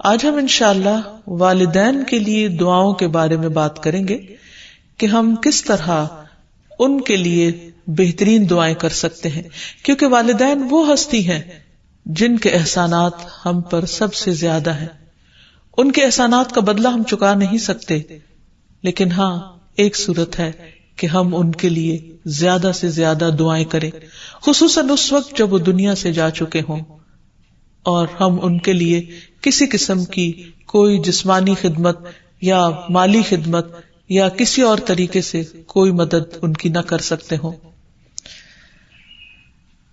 آج ہم انشاءاللہ والدین کے لیے دعاؤں کے بارے میں بات کریں گے کہ ہم کس طرح ان کے لیے بہترین دعائیں کر سکتے ہیں، کیونکہ والدین وہ ہستی ہیں جن کے احسانات ہم پر سب سے زیادہ ہیں. ان کے احسانات کا بدلہ ہم چکا نہیں سکتے، لیکن ہاں ایک صورت ہے کہ ہم ان کے لیے زیادہ سے زیادہ دعائیں کریں، خصوصاً اس وقت جب وہ دنیا سے جا چکے ہوں اور ہم ان کے لیے کسی قسم کی کوئی جسمانی خدمت یا مالی خدمت یا کسی اور طریقے سے کوئی مدد ان کی نہ کر سکتے ہوں.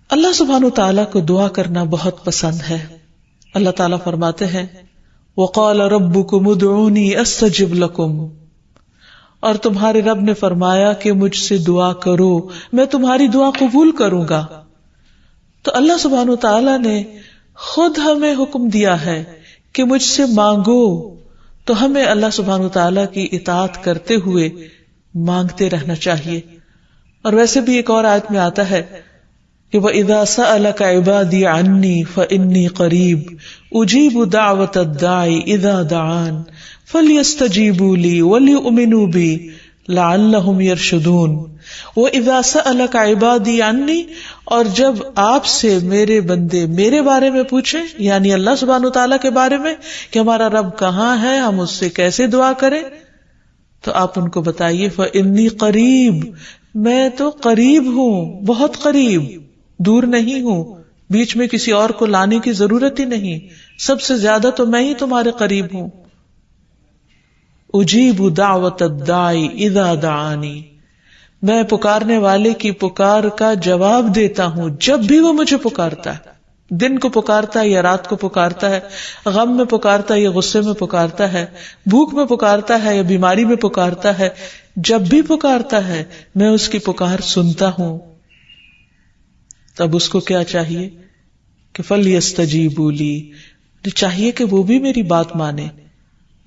اللہ سبحانہ وتعالیٰ کو دعا کرنا بہت پسند ہے. اللہ تعالیٰ فرماتے ہیں وَقَالَ رَبُّكُمُ ادْعُونِي أَسْتَجِبْ لَكُمْ، اور تمہارے رب نے فرمایا کہ مجھ سے دعا کرو، میں تمہاری دعا قبول کروں گا. تو اللہ سبحانہ وتعالیٰ نے خود ہمیں حکم دیا ہے کہ مجھ سے مانگو، تو ہمیں اللہ سبحانہ وتعالیٰ کی اطاعت کرتے ہوئے مانگتے رہنا چاہیے. اور ویسے بھی ایک اور آیت میں آتا ہے کہ وَإِذَا سَأَلَكَ عِبَادِي عَنِّي فَإِنِّي قَرِيبٌ أُجِيبُ دَعْوَةَ الدَّاعِ إِذَا دَعَانِ فَلْيَسْتَجِيبُوا لِي وَلْيُؤْمِنُوا بِي لَعَلَّهُمْ يَرْشُدُونَ. وَإِذَا سَأَلَكَ عِبَادِي عَنِّي، اور جب آپ سے میرے بندے میرے بارے میں پوچھیں، یعنی اللہ سبحانہ وتعالیٰ کے بارے میں کہ ہمارا رب کہاں ہے، ہم اس سے کیسے دعا کریں، تو آپ ان کو بتائیے فَإِنِّي قَرِيبٌ، میں تو قریب ہوں، بہت قریب، دور نہیں ہوں، بیچ میں کسی اور کو لانے کی ضرورت ہی نہیں، سب سے زیادہ تو میں ہی تمہارے قریب ہوں. اجیب دعوت الداعی اذا دعانی، میں پکارنے والے کی پکار کا جواب دیتا ہوں جب بھی وہ مجھے پکارتا ہے. دن کو پکارتا ہے یا رات کو پکارتا ہے، غم میں پکارتا ہے یا غصے میں پکارتا ہے، بھوک میں پکارتا ہے یا بیماری میں پکارتا ہے، جب بھی پکارتا ہے میں اس کی پکار سنتا ہوں. تب اس کو کیا چاہیے کہ فَلْيَسْتَجِيبُوا لِي، چاہیے کہ وہ بھی میری بات مانے.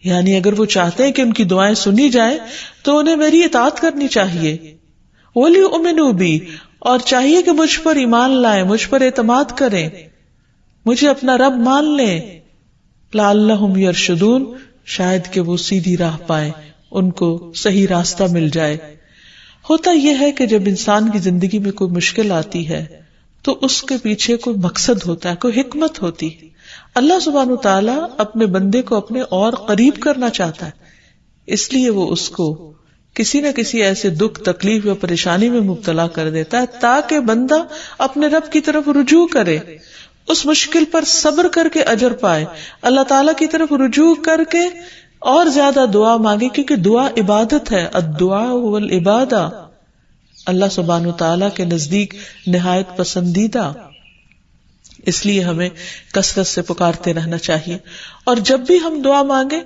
یعنی اگر وہ چاہتے ہیں کہ ان کی دعائیں سنی جائیں تو انہیں میری اطاعت کرنی چاہیے. وَلْيُؤْمِنُوا بِي، اور چاہیے کہ مجھ پر ایمان لائیں، مجھ پر اعتماد کریں، مجھے اپنا رب مان لیں. لَعَلَّهُمْ يَرْشُدُونَ، شاید کہ وہ سیدھی راہ پائیں، ان کو صحیح راستہ مل جائے. ہوتا یہ ہے کہ جب انسان کی زندگی میں کوئی مشکل آتی ہے تو اس کے پیچھے کوئی مقصد ہوتا ہے، کوئی حکمت ہوتی ہے. اللہ سبحانہ وتعالیٰ اپنے بندے کو اپنے اور قریب کرنا چاہتا ہے، اس لیے وہ اس کو کسی نہ کسی ایسے دکھ، تکلیف یا پریشانی میں مبتلا کر دیتا ہے تاکہ بندہ اپنے رب کی طرف رجوع کرے، اس مشکل پر صبر کر کے اجر پائے، اللہ تعالیٰ کی طرف رجوع کر کے اور زیادہ دعا مانگے، کیونکہ دعا عبادت ہے. الدعاء والعبادہ اللہ سبحانہ وتعالیٰ کے نزدیک نہایت پسندیدہ، اس لیے ہمیں کثرت سے پکارتے رہنا چاہیے. اور جب بھی ہم دعا مانگیں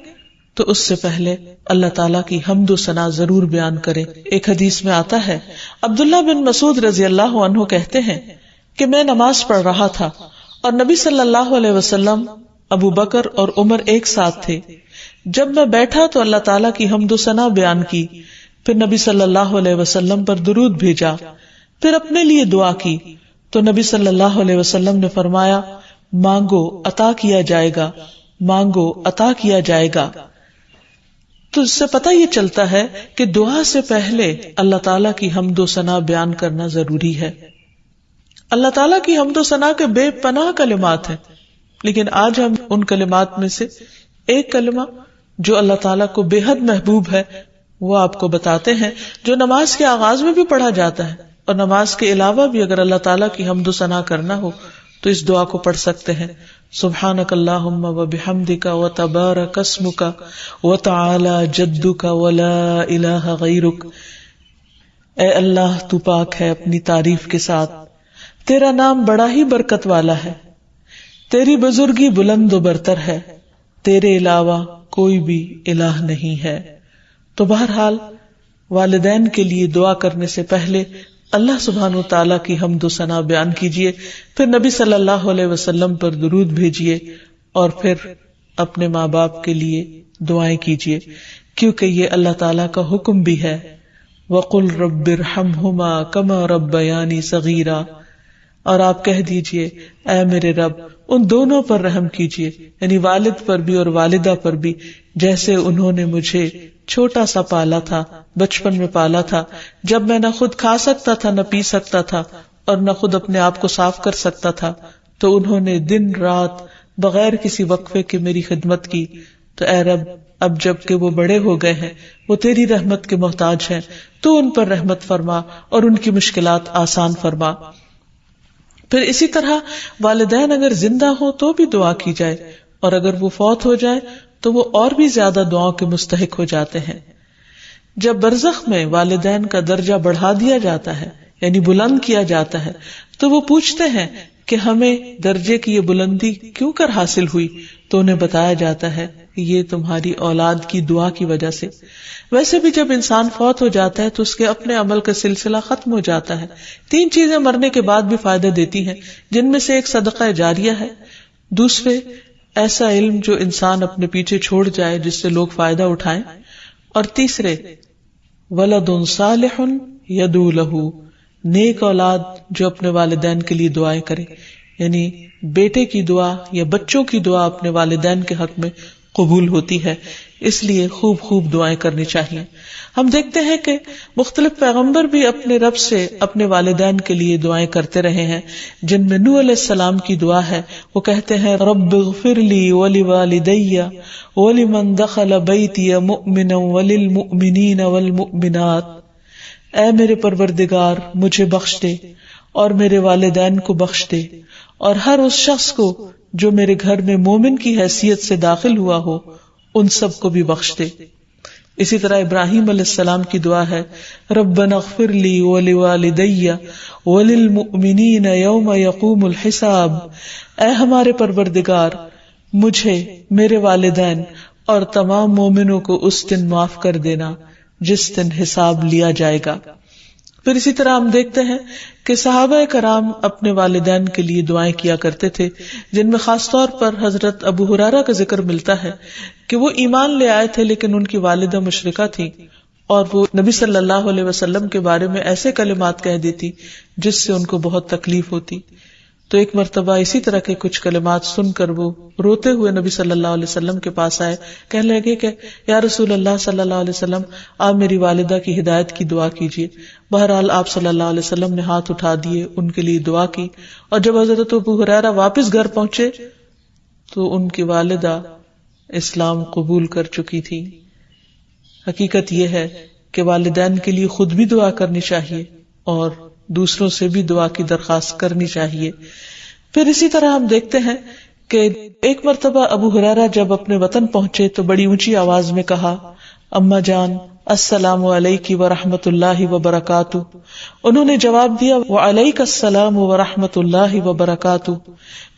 تو اس سے پہلے اللہ تعالیٰ کی حمد و ثنا ضرور بیان کریں. ایک حدیث میں آتا ہے، عبداللہ بن مسعود رضی اللہ عنہ کہتے ہیں کہ میں نماز پڑھ رہا تھا اور نبی صلی اللہ علیہ وسلم، ابو بکر اور عمر ایک ساتھ تھے. جب میں بیٹھا تو اللہ تعالیٰ کی حمد و ثنا بیان کی، پھر نبی صلی اللہ علیہ وسلم پر درود بھیجا، پھر اپنے لیے دعا کی تو نبی صلی اللہ علیہ وسلم نے فرمایا مانگو عطا کیا جائے گا، مانگو عطا کیا جائے گا. تو اس سے پتہ یہ چلتا ہے کہ دعا سے پہلے اللہ تعالیٰ کی حمد و ثنا بیان کرنا ضروری ہے. اللہ تعالیٰ کی حمد و ثنا کے بے پناہ کلمات ہیں، لیکن آج ہم ان کلمات میں سے ایک کلمہ جو اللہ تعالیٰ کو بے حد محبوب ہے وہ آپ کو بتاتے ہیں، جو نماز کے آغاز میں بھی پڑھا جاتا ہے، اور نماز کے علاوہ بھی اگر اللہ تعالیٰ کی حمد و ثنا کرنا ہو تو اس دعا کو پڑھ سکتے ہیں. سبحانک اللہم وبحمدک وتبارک اسمک وتعالی جدک ولا الہ غیرک. اے اللہ تو پاک ہے اپنی تعریف کے ساتھ، تیرا نام بڑا ہی برکت والا ہے، تیری بزرگی بلند و برتر ہے، تیرے علاوہ کوئی بھی الہ نہیں ہے. تو بہرحال والدین کے لیے دعا کرنے سے پہلے اللہ سبحانہ و تعالیٰ کی حمد و ثنا بیان کیجیے، پھر نبی صلی اللہ علیہ وسلم پر درود بھیجیے، اور پھر اپنے ماں باپ کے لیے دعائیں کیجیے، کیونکہ یہ اللہ تعالیٰ کا حکم بھی ہے. وَقُلْ رَبِّ ارْحَمْهُمَا كَمَا رَبَّيَانِي صَغِيرًا، اور آپ کہہ دیجئے اے میرے رب ان دونوں پر رحم کیجیے، یعنی والد پر بھی اور والدہ پر بھی، جیسے انہوں نے مجھے چھوٹا سا پالا تھا، بچپن میں پالا تھا، جب میں نہ خود کھا سکتا تھا، نہ پی سکتا تھا، اور نہ خود اپنے آپ کو صاف کر سکتا تھا، تو انہوں نے دن رات بغیر کسی وقفے کے میری خدمت کی. تو اے رب، اب جب کہ وہ بڑے ہو گئے ہیں، وہ تیری رحمت کے محتاج ہیں، تو ان پر رحمت فرما اور ان کی مشکلات آسان فرما. پھر اسی طرح والدین اگر زندہ ہو تو بھی دعا کی جائے، اور اگر وہ فوت ہو جائے تو وہ اور بھی زیادہ دعاؤں کے مستحق ہو جاتے ہیں. جب برزخ میں والدین کا درجہ بڑھا دیا جاتا ہے، یعنی بلند کیا جاتا ہے، تو وہ پوچھتے ہیں کہ ہمیں درجے کی یہ بلندی کیوں کر حاصل ہوئی؟ تو انہیں بتایا جاتا ہے کہ یہ تمہاری اولاد کی دعا کی وجہ سے. ویسے بھی جب انسان فوت ہو جاتا ہے تو اس کے اپنے عمل کا سلسلہ ختم ہو جاتا ہے. 3 چیزیں مرنے کے بعد بھی فائدہ دیتی ہیں، جن میں سے ایک صدقہ جاریہ ہے، دوسرے ایسا علم جو انسان اپنے پیچھے چھوڑ جائے جس سے لوگ فائدہ اٹھائیں، اور تیسرے ولد صالح یدعو لہ، نیک اولاد جو اپنے والدین کے لیے دعائیں کرے. یعنی بیٹے کی دعا یا بچوں کی دعا اپنے والدین کے حق میں قبول ہوتی ہے، اس لیے خوب خوب دعائیں کرنی چاہیے. ہم دیکھتے ہیں کہ مختلف پیغمبر بھی اپنے رب سے اپنے والدین کے لیے دعائیں کرتے رہے ہیں، جن میں نوح علیہ السلام کی دعا ہے. وہ کہتے ہیں رب اغفر لی ولوالدی ولمن دخل بیتی مؤمنا وللمؤمنین والمؤمنات. اے میرے پروردگار، مجھے بخش دے اور میرے والدین کو بخش دے، اور ہر اس شخص کو جو میرے گھر میں مومن کی حیثیت سے داخل ہوا ہو، ان سب کو بھی بخش دے. اسی طرح ابراہیم علیہ السلام کی دعا ہے ربنا اغفر لی ولوالدی وللمؤمنین یوم یقوم الحساب. اے ہمارے پروردگار، مجھے، میرے والدین اور تمام مومنوں کو اس دن معاف کر دینا جس دن حساب لیا جائے گا. پھر اسی طرح ہم دیکھتے ہیں کہ صحابہ کرام اپنے والدین کے لیے دعائیں کیا کرتے تھے، جن میں خاص طور پر حضرت ابو ہریرہ کا ذکر ملتا ہے کہ وہ ایمان لے آئے تھے لیکن ان کی والدہ مشرکہ تھی، اور وہ نبی صلی اللہ علیہ وسلم کے بارے میں ایسے کلمات کہہ دیتی جس سے ان کو بہت تکلیف ہوتی. تو ایک مرتبہ اسی طرح کے کچھ کلمات سن کر وہ روتے ہوئے نبی صلی اللہ علیہ وسلم کے پاس آئے، کہنے لگے کہ یا رسول اللہ صلی اللہ علیہ وسلم، آپ میری والدہ کی ہدایت کی دعا کیجیے. بہرحال آپ صلی اللہ علیہ وسلم نے ہاتھ اٹھا دیے، ان کے لیے دعا کی، اور جب حضرت ابو ہریرہ واپس گھر پہنچے تو ان کی والدہ اسلام قبول کر چکی تھی. حقیقت یہ ہے کہ والدین کے لیے خود بھی دعا کرنی چاہیے اور دوسروں سے بھی دعا کی درخواست کرنی چاہیے. پھر اسی طرح ہم دیکھتے ہیں کہ ایک مرتبہ ابو ہریرہ جب اپنے وطن پہنچے تو بڑی اونچی آواز میں کہا اما جان السلام علیکی ورحمۃ اللہ وبرکاتہ. انہوں نے جواب دیا وعلیک السلام ورحمۃ اللہ وبرکاتہ.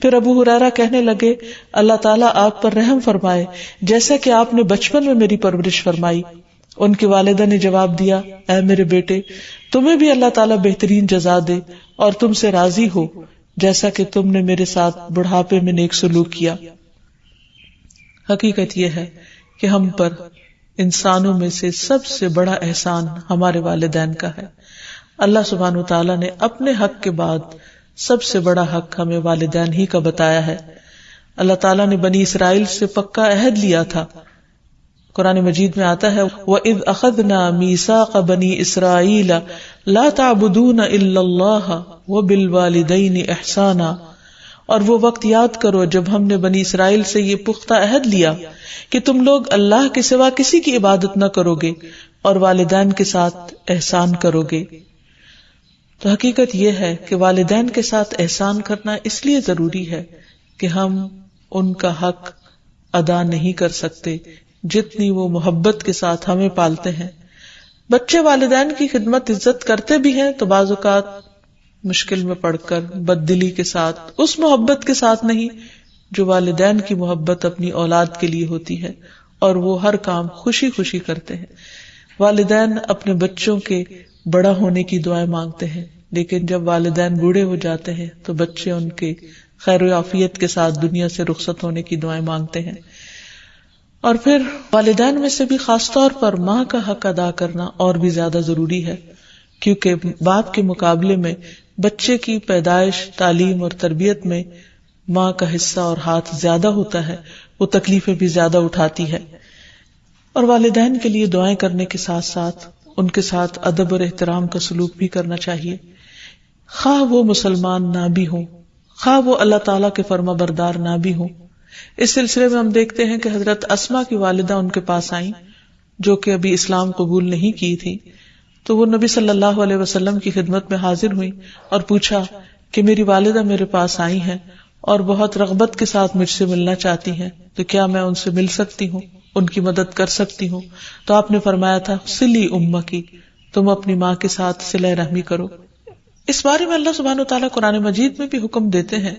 پھر ابو ہریرہ کہنے لگے اللہ تعالیٰ آپ پر رحم فرمائے جیسا کہ آپ نے بچپن میں میری پرورش فرمائی. ان کی والدہ نے جواب دیا اے میرے بیٹے، تمہیں بھی اللہ تعالیٰ بہترین جزا دے اور تم سے راضی ہو جیسا کہ تم نے میرے ساتھ بڑھاپے میں نیک سلوک کیا. حقیقت یہ ہے کہ ہم پر انسانوں میں سے سب سے بڑا احسان ہمارے والدین کا ہے. اللہ سبحانہ وتعالیٰ نے اپنے حق کے بعد سب سے بڑا حق ہمیں والدین ہی کا بتایا ہے. اللہ تعالیٰ نے بنی اسرائیل سے پکا عہد لیا تھا. قرآن مجید میں آتا ہے وَإِذْ أَخَذْنَا مِيثَاقَ بَنِي إِسْرَائِيلَ لَا تَعْبُدُونَ إِلَّا اللَّهَ وَبِالْوَالِدَيْنِ إِحْسَانًا. اور وہ وقت یاد کرو جب ہم نے بنی اسرائیل سے یہ پختہ عہد لیا کہ تم لوگ اللہ کے سوا کسی کی عبادت نہ کرو گے اور والدین کے ساتھ احسان کرو گے. تو حقیقت یہ ہے کہ والدین کے ساتھ احسان کرنا اس لیے ضروری ہے کہ ہم ان کا حق ادا نہیں کر سکتے جتنی وہ محبت کے ساتھ ہمیں پالتے ہیں. بچے والدین کی خدمت عزت کرتے بھی ہیں تو بعض اوقات مشکل میں پڑ کر بد دلی کے ساتھ، اس محبت کے ساتھ نہیں جو والدین کی محبت اپنی اولاد کے لیے ہوتی ہے، اور وہ ہر کام خوشی خوشی کرتے ہیں. والدین اپنے بچوں کے بڑا ہونے کی دعائیں مانگتے ہیں، لیکن جب والدین بوڑھے ہو جاتے ہیں تو بچے ان کے خیر و عافیت کے ساتھ دنیا سے رخصت ہونے کی دعائیں مانگتے ہیں. اور پھر والدین میں سے بھی خاص طور پر ماں کا حق ادا کرنا اور بھی زیادہ ضروری ہے، کیونکہ باپ کے مقابلے میں بچے کی پیدائش، تعلیم اور تربیت میں ماں کا حصہ اور ہاتھ زیادہ ہوتا ہے، وہ تکلیفیں بھی زیادہ اٹھاتی ہے. اور والدین کے لیے دعائیں کرنے کے ساتھ ساتھ ان کے ساتھ ادب اور احترام کا سلوک بھی کرنا چاہیے، خواہ وہ مسلمان نہ بھی ہوں، خواہ وہ اللہ تعالیٰ کے فرما بردار نہ بھی ہوں. اس سلسلے میں ہم دیکھتے ہیں کہ حضرت اسما کی والدہ ان کے پاس آئیں جو کہ ابھی اسلام قبول نہیں کی تھی، تو وہ نبی صلی اللہ علیہ وسلم کی خدمت میں حاضر ہوئی اور پوچھا کہ میری والدہ میرے پاس آئی ہیں اور بہت رغبت کے ساتھ مجھ سے ملنا چاہتی ہیں، تو کیا میں ان سے مل سکتی ہوں، ان کی مدد کر سکتی ہوں؟ تو آپ نے فرمایا تھا صلی امکی، تم اپنی ماں کے ساتھ صلہ رحمی کرو. اس بارے میں اللہ سبحانہ وتعالیٰ قرآن مجید میں بھی حکم دیتے ہیں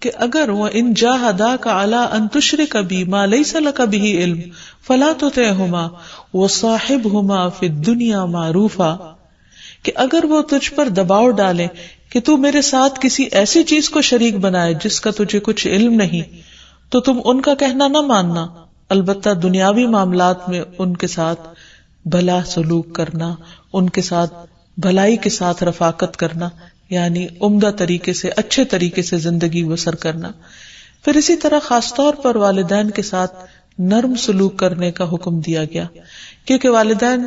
کہ اگر وَإِن جَاهَدَاكَ عَلَىٰ أَن تُشْرِكَ بِي مَا لَيْسَ لَكَ بِهِ عِلْمٌ فَلَا تُطِعْهُمَا وَصَاحِبْهُمَا فِي الدُّنْيَا مَعْرُوفًا، کہ اگر وہ تجھ پر دباؤ ڈالیں کہ تو میرے ساتھ کسی ایسی چیز کو شریک بنائے جس کا تجھے کچھ علم نہیں، تو تم ان کا کہنا نہ ماننا، البتہ دنیاوی معاملات میں ان کے ساتھ بھلا سلوک کرنا، ان کے ساتھ بھلائی کے ساتھ رفاقت کرنا، یعنی عمدہ طریقے سے اچھے طریقے سے زندگی بسر کرنا. پھر اسی طرح خاص طور پر والدین کے ساتھ نرم سلوک کرنے کا حکم دیا گیا، کیونکہ والدین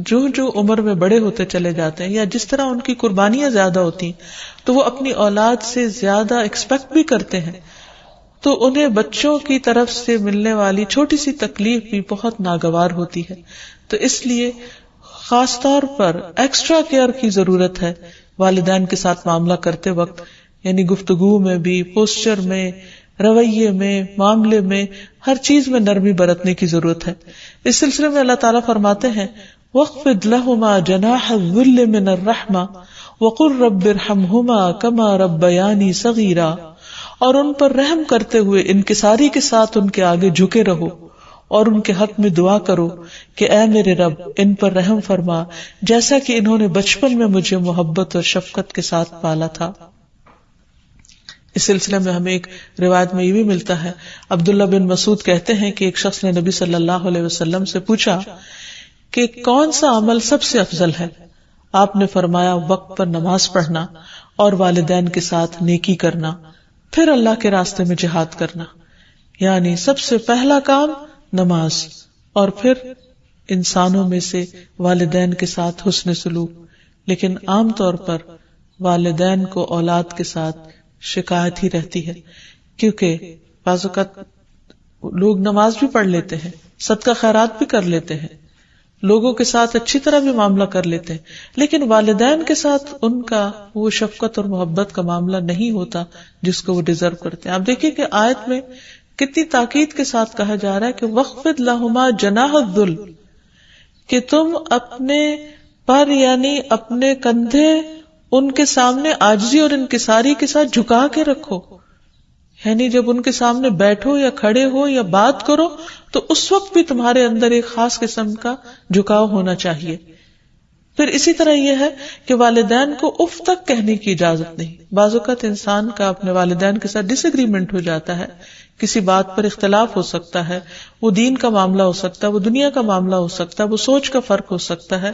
جو عمر میں بڑے ہوتے چلے جاتے ہیں یا جس طرح ان کی قربانیاں زیادہ ہوتی ہیں تو وہ اپنی اولاد سے زیادہ ایکسپیکٹ بھی کرتے ہیں، تو انہیں بچوں کی طرف سے ملنے والی چھوٹی سی تکلیف بھی بہت ناگوار ہوتی ہے. تو اس لیے خاص طور پر ایکسٹرا کیئر کی ضرورت ہے والدین کے ساتھ معاملہ کرتے وقت، یعنی گفتگو میں بھی، پوسچر میں، رویے میں، معاملے میں، ہر چیز میں نرمی برتنے کی ضرورت ہے. اس سلسلے میں اللہ تعالیٰ فرماتے ہیں وَاخْفِضْ لَهُمَا جَنَاحَ الذُّلِّ مِنَ الرَّحْمَةِ وَقُلْ رَبِّ ارْحَمْهُمَا كَمَا رَبَّيَانِي صَغِيرًا، اور ان پر رحم کرتے ہوئے انکساری کے ساتھ ان کے آگے جھکے رہو اور ان کے حق میں دعا کرو کہ اے میرے رب ان پر رحم فرما جیسا کہ انہوں نے بچپن میں مجھے محبت اور شفقت کے ساتھ پالا تھا. اس سلسلے میں ہمیں ایک روایت میں یہ بھی ملتا ہے، عبداللہ بن مسعود کہتے ہیں کہ ایک شخص نے نبی صلی اللہ علیہ وسلم سے پوچھا کہ کون سا عمل سب سے افضل ہے؟ آپ نے فرمایا وقت پر نماز پڑھنا اور والدین کے ساتھ نیکی کرنا، پھر اللہ کے راستے میں جہاد کرنا. یعنی سب سے پہلا کام نماز، اور پھر انسانوں میں سے والدین کے ساتھ حسن سلوک. لیکن عام طور پر والدین کو اولاد کے ساتھ شکایت ہی رہتی ہے، کیونکہ بعض اوقات لوگ نماز بھی پڑھ لیتے ہیں، صدقہ خیرات بھی کر لیتے ہیں، لوگوں کے ساتھ اچھی طرح بھی معاملہ کر لیتے ہیں، لیکن والدین کے ساتھ ان کا وہ شفقت اور محبت کا معاملہ نہیں ہوتا جس کو وہ ڈیزرو کرتے ہیں. آپ دیکھیں کہ آیت میں کتنی تاکید کے ساتھ کہا جا رہا ہے کہ وَاخْفِضْ لَهُمَا جَنَاحَ الذُّلِّ، کہ تم اپنے پر یعنی اپنے کندھے ان کے سامنے عاجزی اور انکساری کے ساتھ جھکا کے رکھو. یعنی جب ان کے سامنے بیٹھو یا کھڑے ہو یا بات کرو تو اس وقت بھی تمہارے اندر ایک خاص قسم کا جھکاؤ ہونا چاہیے. پھر اسی طرح یہ ہے کہ والدین کو اف تک کہنے کی اجازت نہیں. بعض اوقات انسان کا اپنے والدین کے ساتھ ڈس ایگریمنٹ ہو جاتا ہے، کسی بات پر اختلاف ہو سکتا ہے، وہ دین کا معاملہ ہو سکتا ہے، وہ دنیا کا معاملہ ہو سکتا ہے، وہ سوچ کا فرق ہو سکتا ہے،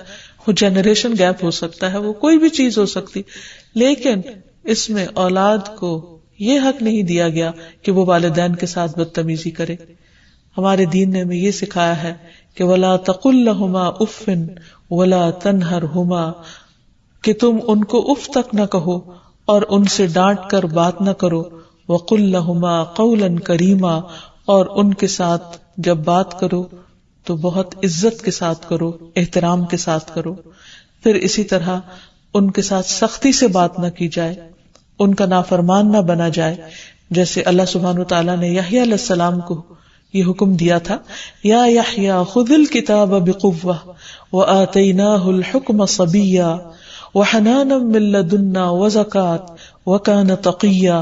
وہ جنریشن گیپ ہو سکتا ہے، وہ کوئی بھی چیز ہو سکتی، لیکن اس میں اولاد کو یہ حق نہیں دیا گیا کہ وہ والدین کے ساتھ بدتمیزی کرے. ہمارے دین نے ہمیں یہ سکھایا ہے کہ وَلَا تَقُلْ لَهُمَا أُفٍّ وَلَا تَنْهَرْهُمَا، کہ تم ان کو اف تک نہ کہو اور ان سے ڈانٹ کر بات نہ کرو. وَقُلْ لَهُمَا قَوْلًا كَرِيمًا، اور ان کے ساتھ جب بات کرو تو بہت عزت کے ساتھ کرو، احترام کے ساتھ کرو. پھر اسی طرح ان کے ساتھ سختی سے بات نہ کی جائے، ان کا نافرمان نہ بنا جائے، جیسے اللہ سبحانہ وتعالیٰ نے یحییٰ علیہ السلام کو یہ حکم دیا تھا، یا یحییٰ خذ الکتاب بقوہ وآتیناہ الحکم صبیا وحنانا من لدنا وزکاة وکان تقیا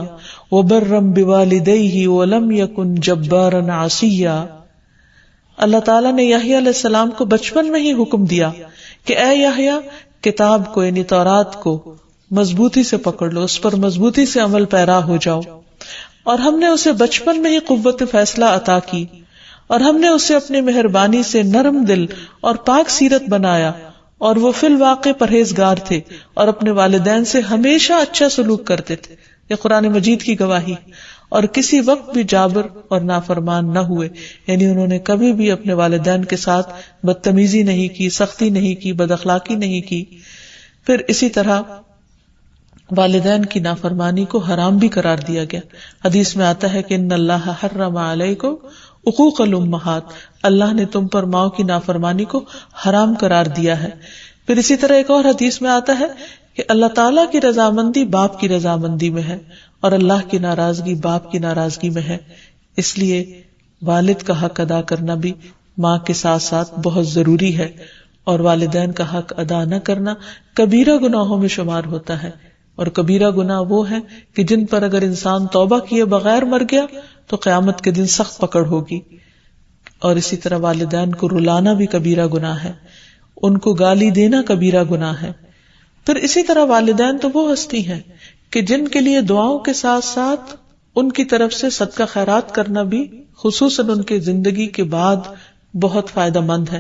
وبرا بوالدیہ ولم یکن جبارا عصیا. اللہ تعالیٰ نے یحییٰ علیہ السلام کو بچپن میں ہی حکم دیا کہ اے یحییٰ کتاب کو یعنی تورات کو مضبوطی سے پکڑ لو، اس پر مضبوطی سے عمل پیرا ہو جاؤ. اور ہم نے اسے بچپن میں ہی قوت فیصلہ عطا کی، اور ہم نے اسے اپنی مہربانی سے نرم دل اور پاک سیرت بنایا، اور وہ فی الواقع پرہیزگار تھے اور اپنے والدین سے ہمیشہ اچھا سلوک کرتے تھے. یہ قرآن مجید کی گواہی. اور کسی وقت بھی جابر اور نافرمان نہ ہوئے، یعنی انہوں نے کبھی بھی اپنے والدین کے ساتھ بدتمیزی نہیں کی، سختی نہیں کی، بد اخلاقی نہیں کی. پھر اسی طرح والدین کی نافرمانی کو حرام بھی قرار دیا گیا. حدیث میں آتا ہے کہ ان اللہ حرم علیکم عقوق الامہات، اللہ نے تم پر ماؤں کی نافرمانی کو حرام قرار دیا ہے. پھر اسی طرح ایک اور حدیث میں آتا ہے کہ اللہ تعالیٰ کی رضامندی باپ کی رضامندی میں ہے اور اللہ کی ناراضگی باپ کی ناراضگی میں ہے. اس لیے والد کا حق ادا کرنا بھی ماں کے ساتھ ساتھ بہت ضروری ہے، اور والدین کا حق ادا نہ کرنا کبیرہ گناہوں میں شمار ہوتا ہے. اور کبیرہ گناہ وہ ہیں کہ جن پر اگر انسان توبہ کیے بغیر مر گیا تو قیامت کے دن سخت پکڑ ہوگی. اور اسی طرح والدین کو رلانا بھی کبیرہ گناہ ہے، ان کو گالی دینا کبیرہ گناہ ہے. پھر اسی طرح والدین تو وہ ہستی ہیں کہ جن کے لیے دعاؤں کے ساتھ ساتھ ان کی طرف سے صدقہ خیرات کرنا بھی خصوصاً ان کے زندگی کے بعد بہت فائدہ مند ہے.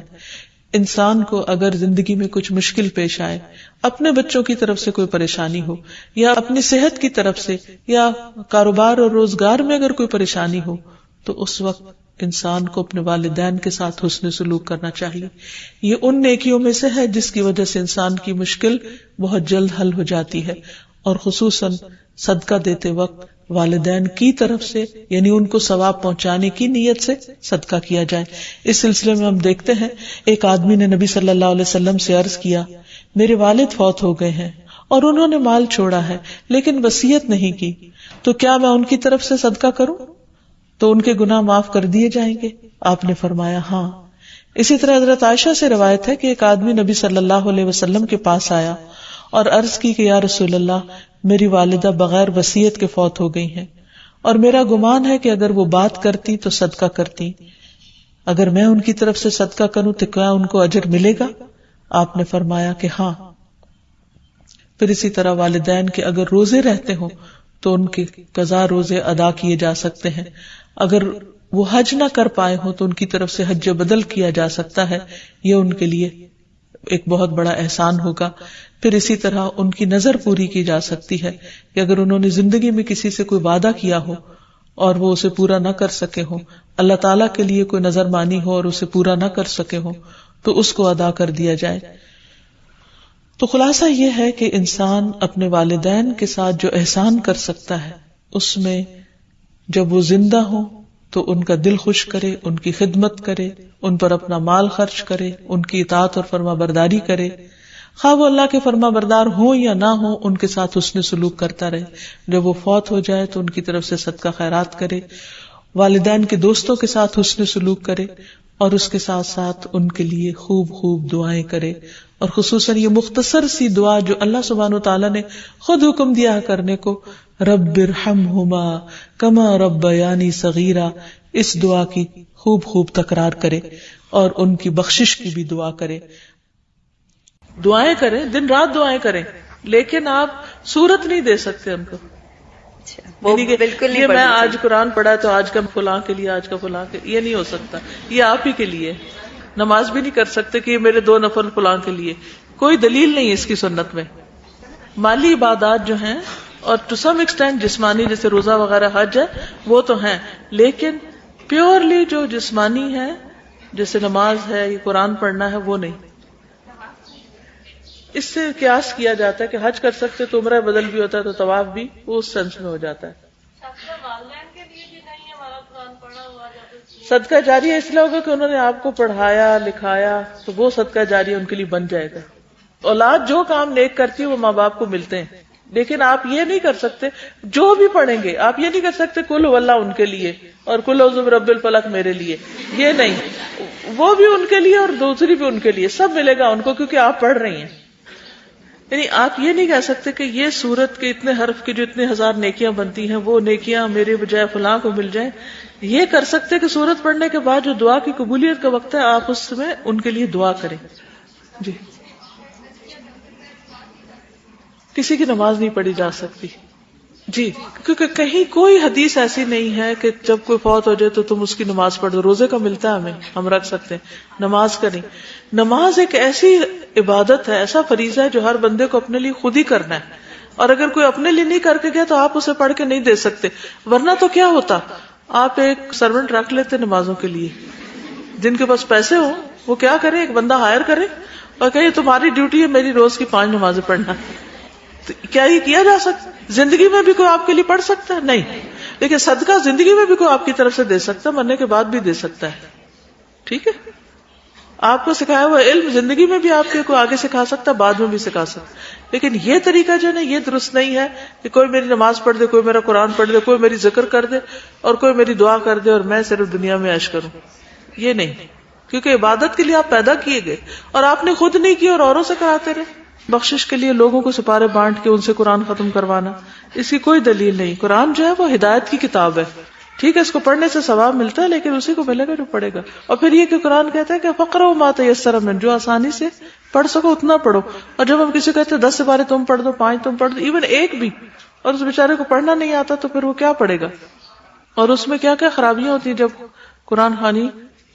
انسان کو اگر زندگی میں کچھ مشکل پیش آئے، اپنے بچوں کی طرف سے کوئی پریشانی ہو، یا اپنی صحت کی طرف سے، یا کاروبار اور روزگار میں اگر کوئی پریشانی ہو، تو اس وقت انسان کو اپنے والدین کے ساتھ حسن سلوک کرنا چاہیے. یہ ان نیکیوں میں سے ہے جس کی وجہ سے انسان کی مشکل بہت جلد حل ہو جاتی ہے. اور خصوصاً صدقہ دیتے وقت والدین کی طرف سے، یعنی ان کو ثواب پہنچانے کی نیت سے صدقہ کیا جائے. اس سلسلے میں ہم دیکھتے ہیں ایک آدمی نے نبی صلی اللہ علیہ وسلم سے عرض کیا، میرے والد فوت ہو گئے ہیں اور انہوں نے مال چھوڑا ہے لیکن وصیت نہیں کی، تو کیا میں ان کی طرف سے صدقہ کروں تو ان کے گناہ معاف کر دیے جائیں گے؟ آپ نے فرمایا ہاں. اسی طرح حضرت عائشہ سے روایت ہے کہ ایک آدمی نبی صلی اللہ علیہ وسلم کے پاس آیا اور عرض کی کہ یا رسول اللہ، میری والدہ بغیر وصیت کے فوت ہو گئی ہیں اور میرا گمان ہے کہ اگر وہ بات کرتی تو صدقہ کرتی، اگر میں ان کی طرف سے صدقہ کروں تو کیا ان کو اجر ملے گا؟ آپ نے فرمایا کہ ہاں. پھر اسی طرح والدین کے اگر روزے رہتے ہوں تو ان کے قضا روزے ادا کیے جا سکتے ہیں. اگر وہ حج نہ کر پائے ہوں تو ان کی طرف سے حج بدل کیا جا سکتا ہے، یہ ان کے لیے ایک بہت بڑا احسان ہوگا. پھر اسی طرح ان کی نظر پوری کی جا سکتی ہے کہ اگر انہوں نے زندگی میں کسی سے کوئی وعدہ کیا ہو اور وہ اسے پورا نہ کر سکے ہوں، اللہ تعالیٰ کے لیے کوئی نظر مانی ہو اور اسے پورا نہ کر سکے ہوں، تو اس کو ادا کر دیا جائے. تو خلاصہ یہ ہے کہ انسان اپنے والدین کے ساتھ جو احسان کر سکتا ہے اس میں جب وہ زندہ ہو تو ان کا دل خوش کرے، ان کی خدمت کرے، ان پر اپنا مال خرچ کرے، ان کی اطاعت اور فرما برداری کرے، خواہ وہ اللہ کے فرما بردار ہوں یا نہ ہوں، ان کے ساتھ حسن سلوک کرتا رہے. جب وہ فوت ہو جائے تو ان کی طرف سے صدقہ خیرات کرے، والدین کے دوستوں کے ساتھ حسن سلوک کرے، اور اس کے ساتھ ساتھ ان کے لیے خوب خوب دعائیں کرے. اور خصوصاً یہ مختصر سی دعا جو اللہ سبحانہ وتعالیٰ نے خود حکم دیا کرنے کو، رب ارحمہما کما ربیانی صغیرا، اس دعا کی خوب خوب تکرار کرے اور ان کی بخشش کی بھی دعا کرے. دعائیں کریں، دن رات دعائیں کریں، لیکن آپ صورت نہیں دے سکتے ان کو. بالکل نہیں، میں آج قرآن پڑھا تو آج کا فلاں کے لیے، آج کا فلاں کے، یہ نہیں ہو سکتا. یہ آپ ہی کے لیے. نماز بھی نہیں کر سکتے کہ یہ میرے 2 نفل فلاں کے لیے، کوئی دلیل نہیں اس کی سنت میں. مالی عبادات جو ہیں اور ٹو سم ایکسٹینٹ جسمانی، جیسے روزہ وغیرہ، حج ہے، وہ تو ہیں، لیکن پیورلی جو جسمانی ہے جیسے نماز ہے، یہ قرآن پڑھنا ہے، وہ نہیں. اس سے قیاس کیا جاتا ہے کہ حج کر سکتے تو عمرہ بدل بھی ہوتا ہے تو طواف بھی اس سینس میں ہو جاتا ہے. صدقہ جاریہ اس لیے ہوگا کہ انہوں نے آپ کو پڑھایا لکھایا تو وہ صدقہ جاریہ ان کے لیے بن جائے گا. اولاد جو کام نیک کرتی ہے وہ ماں باپ کو ملتے ہیں، لیکن آپ یہ نہیں کر سکتے، جو بھی پڑھیں گے آپ یہ نہیں کر سکتے کل ہو اللہ ان کے لیے اور کل اعوذ برب الفلق میرے لیے، یہ نہیں. وہ بھی ان کے لیے اور دوسری بھی ان کے لیے، سب ملے گا ان کو کیونکہ آپ پڑھ رہی ہیں. یعنی آپ یہ نہیں کہہ سکتے کہ یہ سورت کے اتنے حرف کی جو اتنے 1000 نیکیاں بنتی ہیں وہ نیکیاں میرے بجائے فلاں کو مل جائیں. یہ کر سکتے کہ سورت پڑھنے کے بعد جو دعا کی قبولیت کا وقت ہے آپ اس میں ان کے لیے دعا کریں. جی، کسی کی نماز نہیں پڑھی جا سکتی. جی، کیونکہ کہیں کوئی حدیث ایسی نہیں ہے کہ جب کوئی فوت ہو جائے تو تم اس کی نماز پڑھ دو. روزے کا ملتا ہے ہمیں، ہم رکھ سکتے ہیں، نماز کا نہیں. نماز ایک ایسی عبادت ہے، ایسا فریضہ ہے جو ہر بندے کو اپنے لیے خود ہی کرنا ہے. اور اگر کوئی اپنے لیے نہیں کر کے گیا تو آپ اسے پڑھ کے نہیں دے سکتے. ورنہ تو کیا ہوتا, آپ ایک سرونٹ رکھ لیتے نمازوں کے لیے, جن کے پاس پیسے ہوں وہ کیا کرے, ایک بندہ ہائر کرے اور کہے تمہاری ڈیوٹی ہے میری روز کی 5 نمازیں پڑھنا. تو کیا یہ کیا جا سکتا؟ زندگی میں بھی کوئی آپ کے لیے پڑھ سکتا ہے؟ نہیں. لیکن صدقہ زندگی میں بھی کوئی آپ کی طرف سے دے سکتا ہے, مرنے کے بعد بھی دے سکتا ہے. ٹھیک ہے, آپ کو سکھایا ہوا علم زندگی میں بھی آپ کے کوئی آگے سکھا سکتا ہے, بعد میں بھی سکھا سکتا. لیکن یہ طریقہ جو ہے نا, یہ درست نہیں ہے کہ کوئی میری نماز پڑھ دے, کوئی میرا قرآن پڑھ دے, کوئی میری ذکر کر دے اور کوئی میری دعا کر دے اور میں صرف دنیا میں عیش کروں. یہ نہیں, کیونکہ عبادت کے لیے آپ پیدا کیے گئے اور آپ نے خود نہیں کی اور اوروں سے کراتے رہے. بخشش کے لیے لوگوں کو سپارے بانٹ کے ان سے قرآن ختم کروانا, اس کی کوئی دلیل نہیں. قرآن جو ہے وہ ہدایت کی کتاب ہے. ٹھیک ہے, اس کو پڑھنے سے ثواب ملتا ہے, لیکن اسی کو ملے گا جو پڑھے گا. اور پھر یہ کہ قرآن کہتا ہے کہ فقرؤ ما تیسر منہ, جو آسانی سے پڑھ سکو اتنا پڑھو. اور جب ہم کسی کو کہتے ہیں 10 سپارے تم پڑھ دو, 5 تم پڑھ دو, ایون ایک بھی, اور اس بیچارے کو پڑھنا نہیں آتا تو پھر وہ کیا پڑھے گا؟ اور اس میں کیا کیا خرابیاں ہوتی ہیں جب قرآن خوانی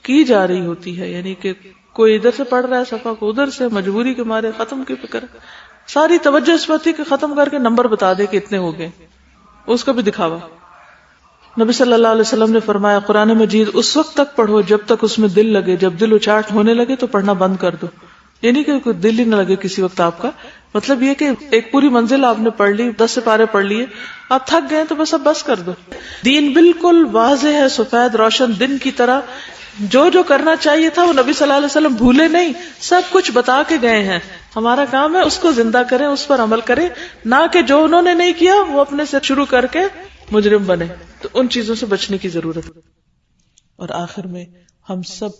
کی جا رہی ہوتی ہے. یعنی کہ کوئی ادھر سے پڑھ رہا ہے صفحہ کو ادھر سے, مجبوری کے مارے ختم کی فکر, ساری توجہ اس پر تھی کہ ختم کر کے نمبر بتا دے کہ اتنے ہو گئے, اس کا بھی دکھاوا. نبی صلی اللہ علیہ وسلم نے فرمایا قرآن مجید اس وقت تک پڑھو جب تک اس میں دل لگے, جب دل اچاٹ ہونے لگے تو پڑھنا بند کر دو. یعنی کہ کوئی دل ہی نہ لگے کسی وقت آپ کا. مطلب یہ کہ ایک پوری منزل آپ نے پڑھ لی, 10 سپارے پڑھ لیے, آپ تھک گئے تو بس اب بس کر دو. دین بالکل واضح ہے, سفید روشن دن کی طرح. جو جو کرنا چاہیے تھا وہ نبی صلی اللہ علیہ وسلم بھولے نہیں, سب کچھ بتا کے گئے ہیں. ہمارا کام ہے اس کو زندہ کریں, اس پر عمل کریں, نہ کہ جو انہوں نے نہیں کیا وہ اپنے سے شروع کر کے مجرم بنے. تو ان چیزوں سے بچنے کی ضرورت ہے. اور آخر میں ہم سب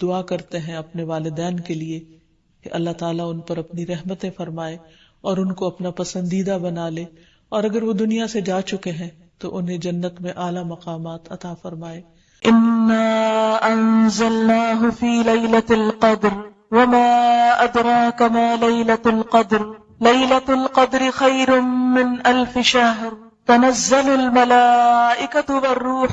دعا کرتے ہیں اپنے والدین کے لیے کہ اللہ تعالیٰ ان پر اپنی رحمتیں فرمائے اور ان کو اپنا پسندیدہ بنا لے, اور اگر وہ دنیا سے جا چکے ہیں تو انہیں جنت میں اعلیٰ مقامات عطا فرمائے. انا انزلناه في ليلة القدر وما ادراك ما ليلة القدر ليلة القدر خير من 1000 شهر تنزل الملائكة والروح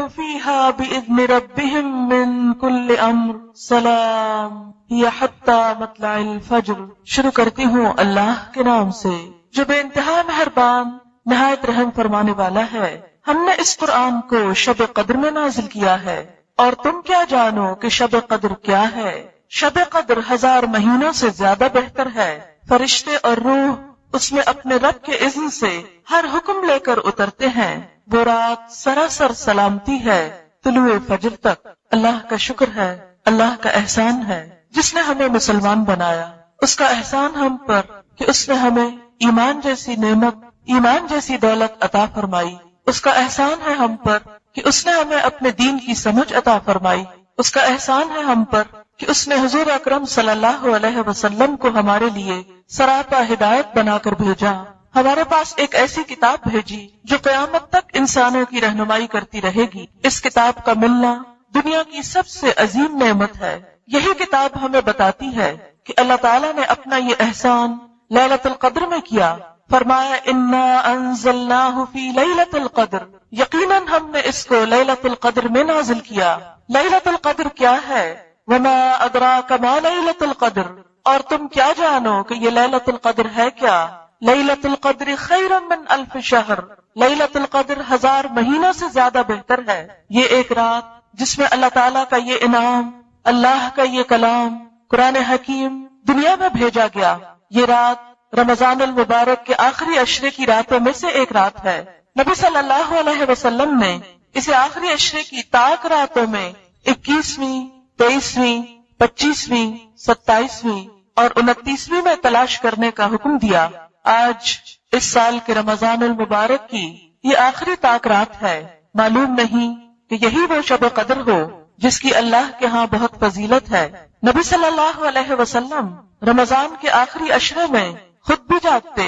فيها بإذن ربهم من كل امر سلام هي حتى مطلع الفجر. شروع کرتی ہوں اللہ کے نام سے جو بے انتہا مہربان نہایت رحم فرمانے والا ہے. ہم نے اس قرآن کو شب قدر میں نازل کیا ہے, اور تم کیا جانو کہ شب قدر کیا ہے. شب قدر 1000 مہینوں سے زیادہ بہتر ہے. فرشتے اور روح اس میں اپنے رب کے اذن سے ہر حکم لے کر اترتے ہیں. وہ رات سراسر سلامتی ہے طلوع فجر تک. اللہ کا شکر ہے, اللہ کا احسان ہے جس نے ہمیں مسلمان بنایا. اس کا احسان ہم پر کہ اس نے ہمیں ایمان جیسی نعمت, ایمان جیسی دولت عطا فرمائی. اس کا احسان ہے ہم پر کہ اس نے ہمیں اپنے دین کی سمجھ عطا فرمائی. اس کا احسان ہے ہم پر کہ اس نے حضور اکرم صلی اللہ علیہ وسلم کو ہمارے لیے سراپا ہدایت بنا کر بھیجا. ہمارے پاس ایک ایسی کتاب بھیجی جو قیامت تک انسانوں کی رہنمائی کرتی رہے گی. اس کتاب کا ملنا دنیا کی سب سے عظیم نعمت ہے. یہی کتاب ہمیں بتاتی ہے کہ اللہ تعالیٰ نے اپنا یہ احسان لیلۃ القدر میں کیا. فرمایا انا انزلناہ فی لیلۃ القدر, یقیناً ہم نے اس کو لیلۃ القدر میں نازل کیا. لیلۃ القدر کیا ہے؟ وما ادراک ما لیلۃ القدر, اور تم کیا جانو کہ یہ لیلۃ القدر ہے کیا. لیلۃ القدر خیر من 1000 شہر, لیلۃ القدر 1000 مہینوں سے زیادہ بہتر ہے. یہ ایک رات جس میں اللہ تعالیٰ کا یہ انعام, اللہ کا یہ کلام قرآن حکیم دنیا میں بھیجا گیا. یہ رات رمضان المبارک کے آخری عشرے کی راتوں میں سے ایک رات ہے. نبی صلی اللہ علیہ وسلم نے اسے آخری عشرے کی طاق راتوں میں 21ویں, 23ویں, 25ویں, 27ویں اور 29ویں میں تلاش کرنے کا حکم دیا. آج اس سال کے رمضان المبارک کی یہ آخری طاق رات ہے. معلوم نہیں کہ یہی وہ شب قدر ہو جس کی اللہ کے ہاں بہت فضیلت ہے. نبی صلی اللہ علیہ وسلم رمضان کے آخری عشرے میں خود بھی جاگتے,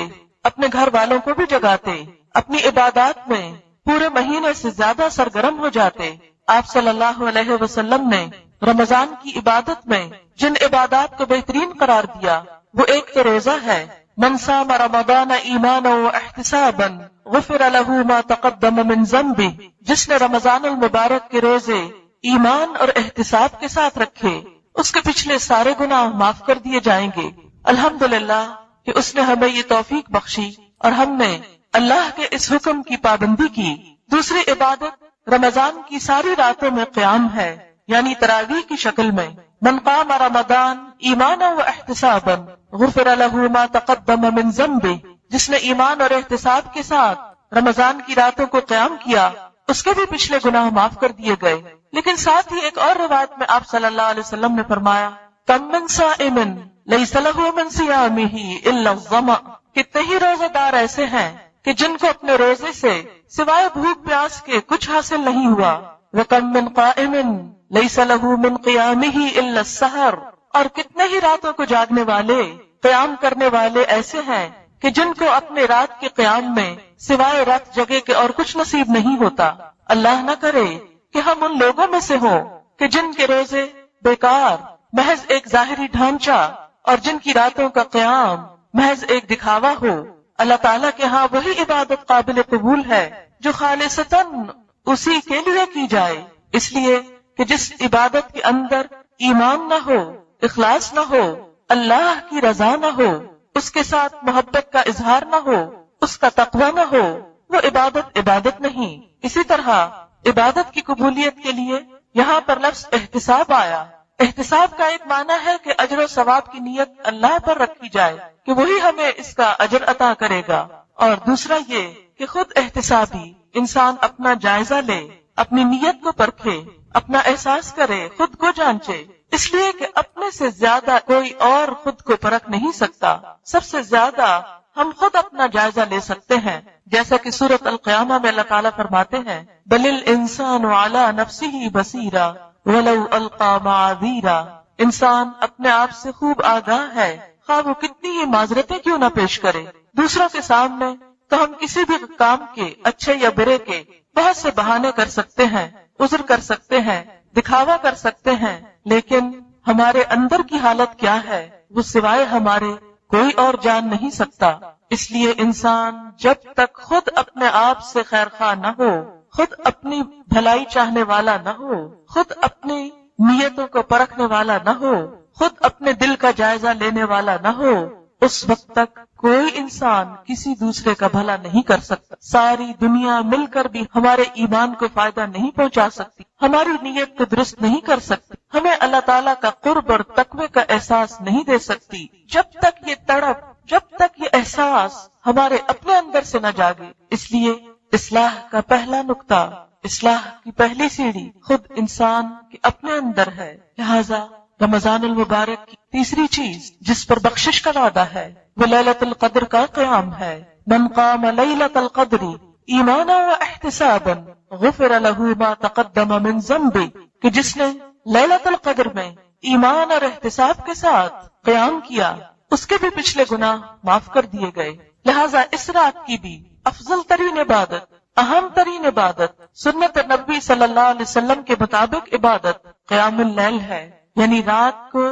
اپنے گھر والوں کو بھی جگاتے, اپنی عبادات میں پورے مہینے سے زیادہ سرگرم ہو جاتے. آپ صلی اللہ علیہ وسلم نے رمضان کی عبادت میں جن عبادات کو بہترین قرار دیا وہ ایک تو روزہ ہے. من صام رمضان ایمانا واحتسابا غفر له ما تقدم من ذنبه, جس نے رمضان المبارک کے روزے ایمان اور احتساب کے ساتھ رکھے اس کے پچھلے سارے گناہ معاف کر دیے جائیں گے. الحمدللہ کہ اس نے ہمیں یہ توفیق بخشی اور ہم نے اللہ کے اس حکم کی پابندی کی۔ دوسری عبادت رمضان کی ساری راتوں میں قیام ہے، یعنی تراویح کی شکل میں۔ من قام رمضان ایمانا و احتسابا غفر له ما تقدم من ذنبه، جس نے ایمان اور احتساب کے ساتھ رمضان کی راتوں کو قیام کیا اس کے بھی پچھلے گناہ معاف کر دیے گئے۔ لیکن ساتھ ہی ایک اور روایت میں آپ صلی اللہ علیہ وسلم نے فرمایا، کم من صائم لیس له من صیامه الا الظمأ، کتنے ہی روزہ دار ایسے ہیں کہ جن کو اپنے روزے سے سوائے بھوک پیاس کے کچھ حاصل نہیں ہوا۔ وکم من قائم لیس له من قیامه الا السحر، اور کتنے ہی راتوں کو جاگنے والے، قیام کرنے والے ایسے ہیں کہ جن کو اپنے رات کے قیام میں سوائے رات جگے کے اور کچھ نصیب نہیں ہوتا۔ اللہ نہ کرے کہ ہم ان لوگوں میں سے ہوں کہ جن کے روزے بیکار، محض ایک ظاہری ڈھانچہ، اور جن کی راتوں کا قیام محض ایک دکھاوا ہو۔ اللہ تعالیٰ کے ہاں وہی عبادت قابل قبول ہے جو خالصتاً اسی کے لیے کی جائے، اس لیے کہ جس عبادت کے اندر ایمان نہ ہو، اخلاص نہ ہو، اللہ کی رضا نہ ہو، اس کے ساتھ محبت کا اظہار نہ ہو، اس کا تقوی نہ ہو، وہ عبادت نہیں۔ اسی طرح عبادت کی قبولیت کے لیے یہاں پر لفظ احتساب آیا۔ احتساب کا ایک معنی ہے کہ اجر و ثواب کی نیت اللہ پر رکھی جائے کہ وہی ہمیں اس کا اجر عطا کرے گا، اور دوسرا یہ کہ خود احتسابی انسان اپنا جائزہ لے، اپنی نیت کو پرکھے، اپنا احساس کرے، خود کو جانچے، اس لیے کہ اپنے سے زیادہ کوئی اور خود کو پرکھ نہیں سکتا۔ سب سے زیادہ ہم خود اپنا جائزہ لے سکتے ہیں، جیسا کہ سورۃ القیامہ میں اللہ تعالیٰ فرماتے ہیں، بل الانسان علی نفسہ بصیرا ولو القی معاذیرا، انسان اپنے آپ سے خوب آگاہ ہے، خواہ وہ کتنی ہی معذرتیں کیوں نہ پیش کرے۔ دوسروں کے سامنے تو ہم کسی بھی کام کے، اچھے یا برے کے، بہت سے بہانے کر سکتے ہیں، عذر کر سکتے ہیں، دکھاوا کر سکتے ہیں، لیکن ہمارے اندر کی حالت کیا ہے وہ سوائے ہمارے کوئی اور جان نہیں سکتا۔ اس لیے انسان جب تک خود اپنے آپ سے خیر خواہ نہ ہو، خود اپنی بھلائی چاہنے والا نہ ہو، خود اپنی نیتوں کو پرکھنے والا نہ ہو، خود اپنے دل کا جائزہ لینے والا نہ ہو، اس وقت تک کوئی انسان کسی دوسرے کا بھلا نہیں کر سکتا۔ ساری دنیا مل کر بھی ہمارے ایمان کو فائدہ نہیں پہنچا سکتی، ہماری نیت کو درست نہیں کر سکتی، ہمیں اللہ تعالیٰ کا قرب اور تقوی کا احساس نہیں دے سکتی، جب تک یہ تڑپ، جب تک یہ احساس ہمارے اپنے اندر سے نہ جاگے۔ اس لیے اصلاح کا پہلا نقطہ، اصلاح کی پہلی سیڑھی خود انسان کے اپنے اندر ہے۔ لہذا رمضان المبارک کی تیسری چیز جس پر بخشش کا وعدہ ہے وہ لیلۃ القدر کا قیام ہے۔ من قام لیلۃ القدر ایمانا و احتسابا غفر له ما تقدم من ذنبه، کہ جس نے لیلۃ القدر میں ایمان اور احتساب کے ساتھ قیام کیا اس کے بھی پچھلے گناہ معاف کر دیے گئے۔ لہذا اس رات کی بھی افضل ترین عبادت، اہم ترین عبادت، سنت نبی صلی اللہ علیہ وسلم کے مطابق عبادت قیام اللیل ہے، یعنی رات کو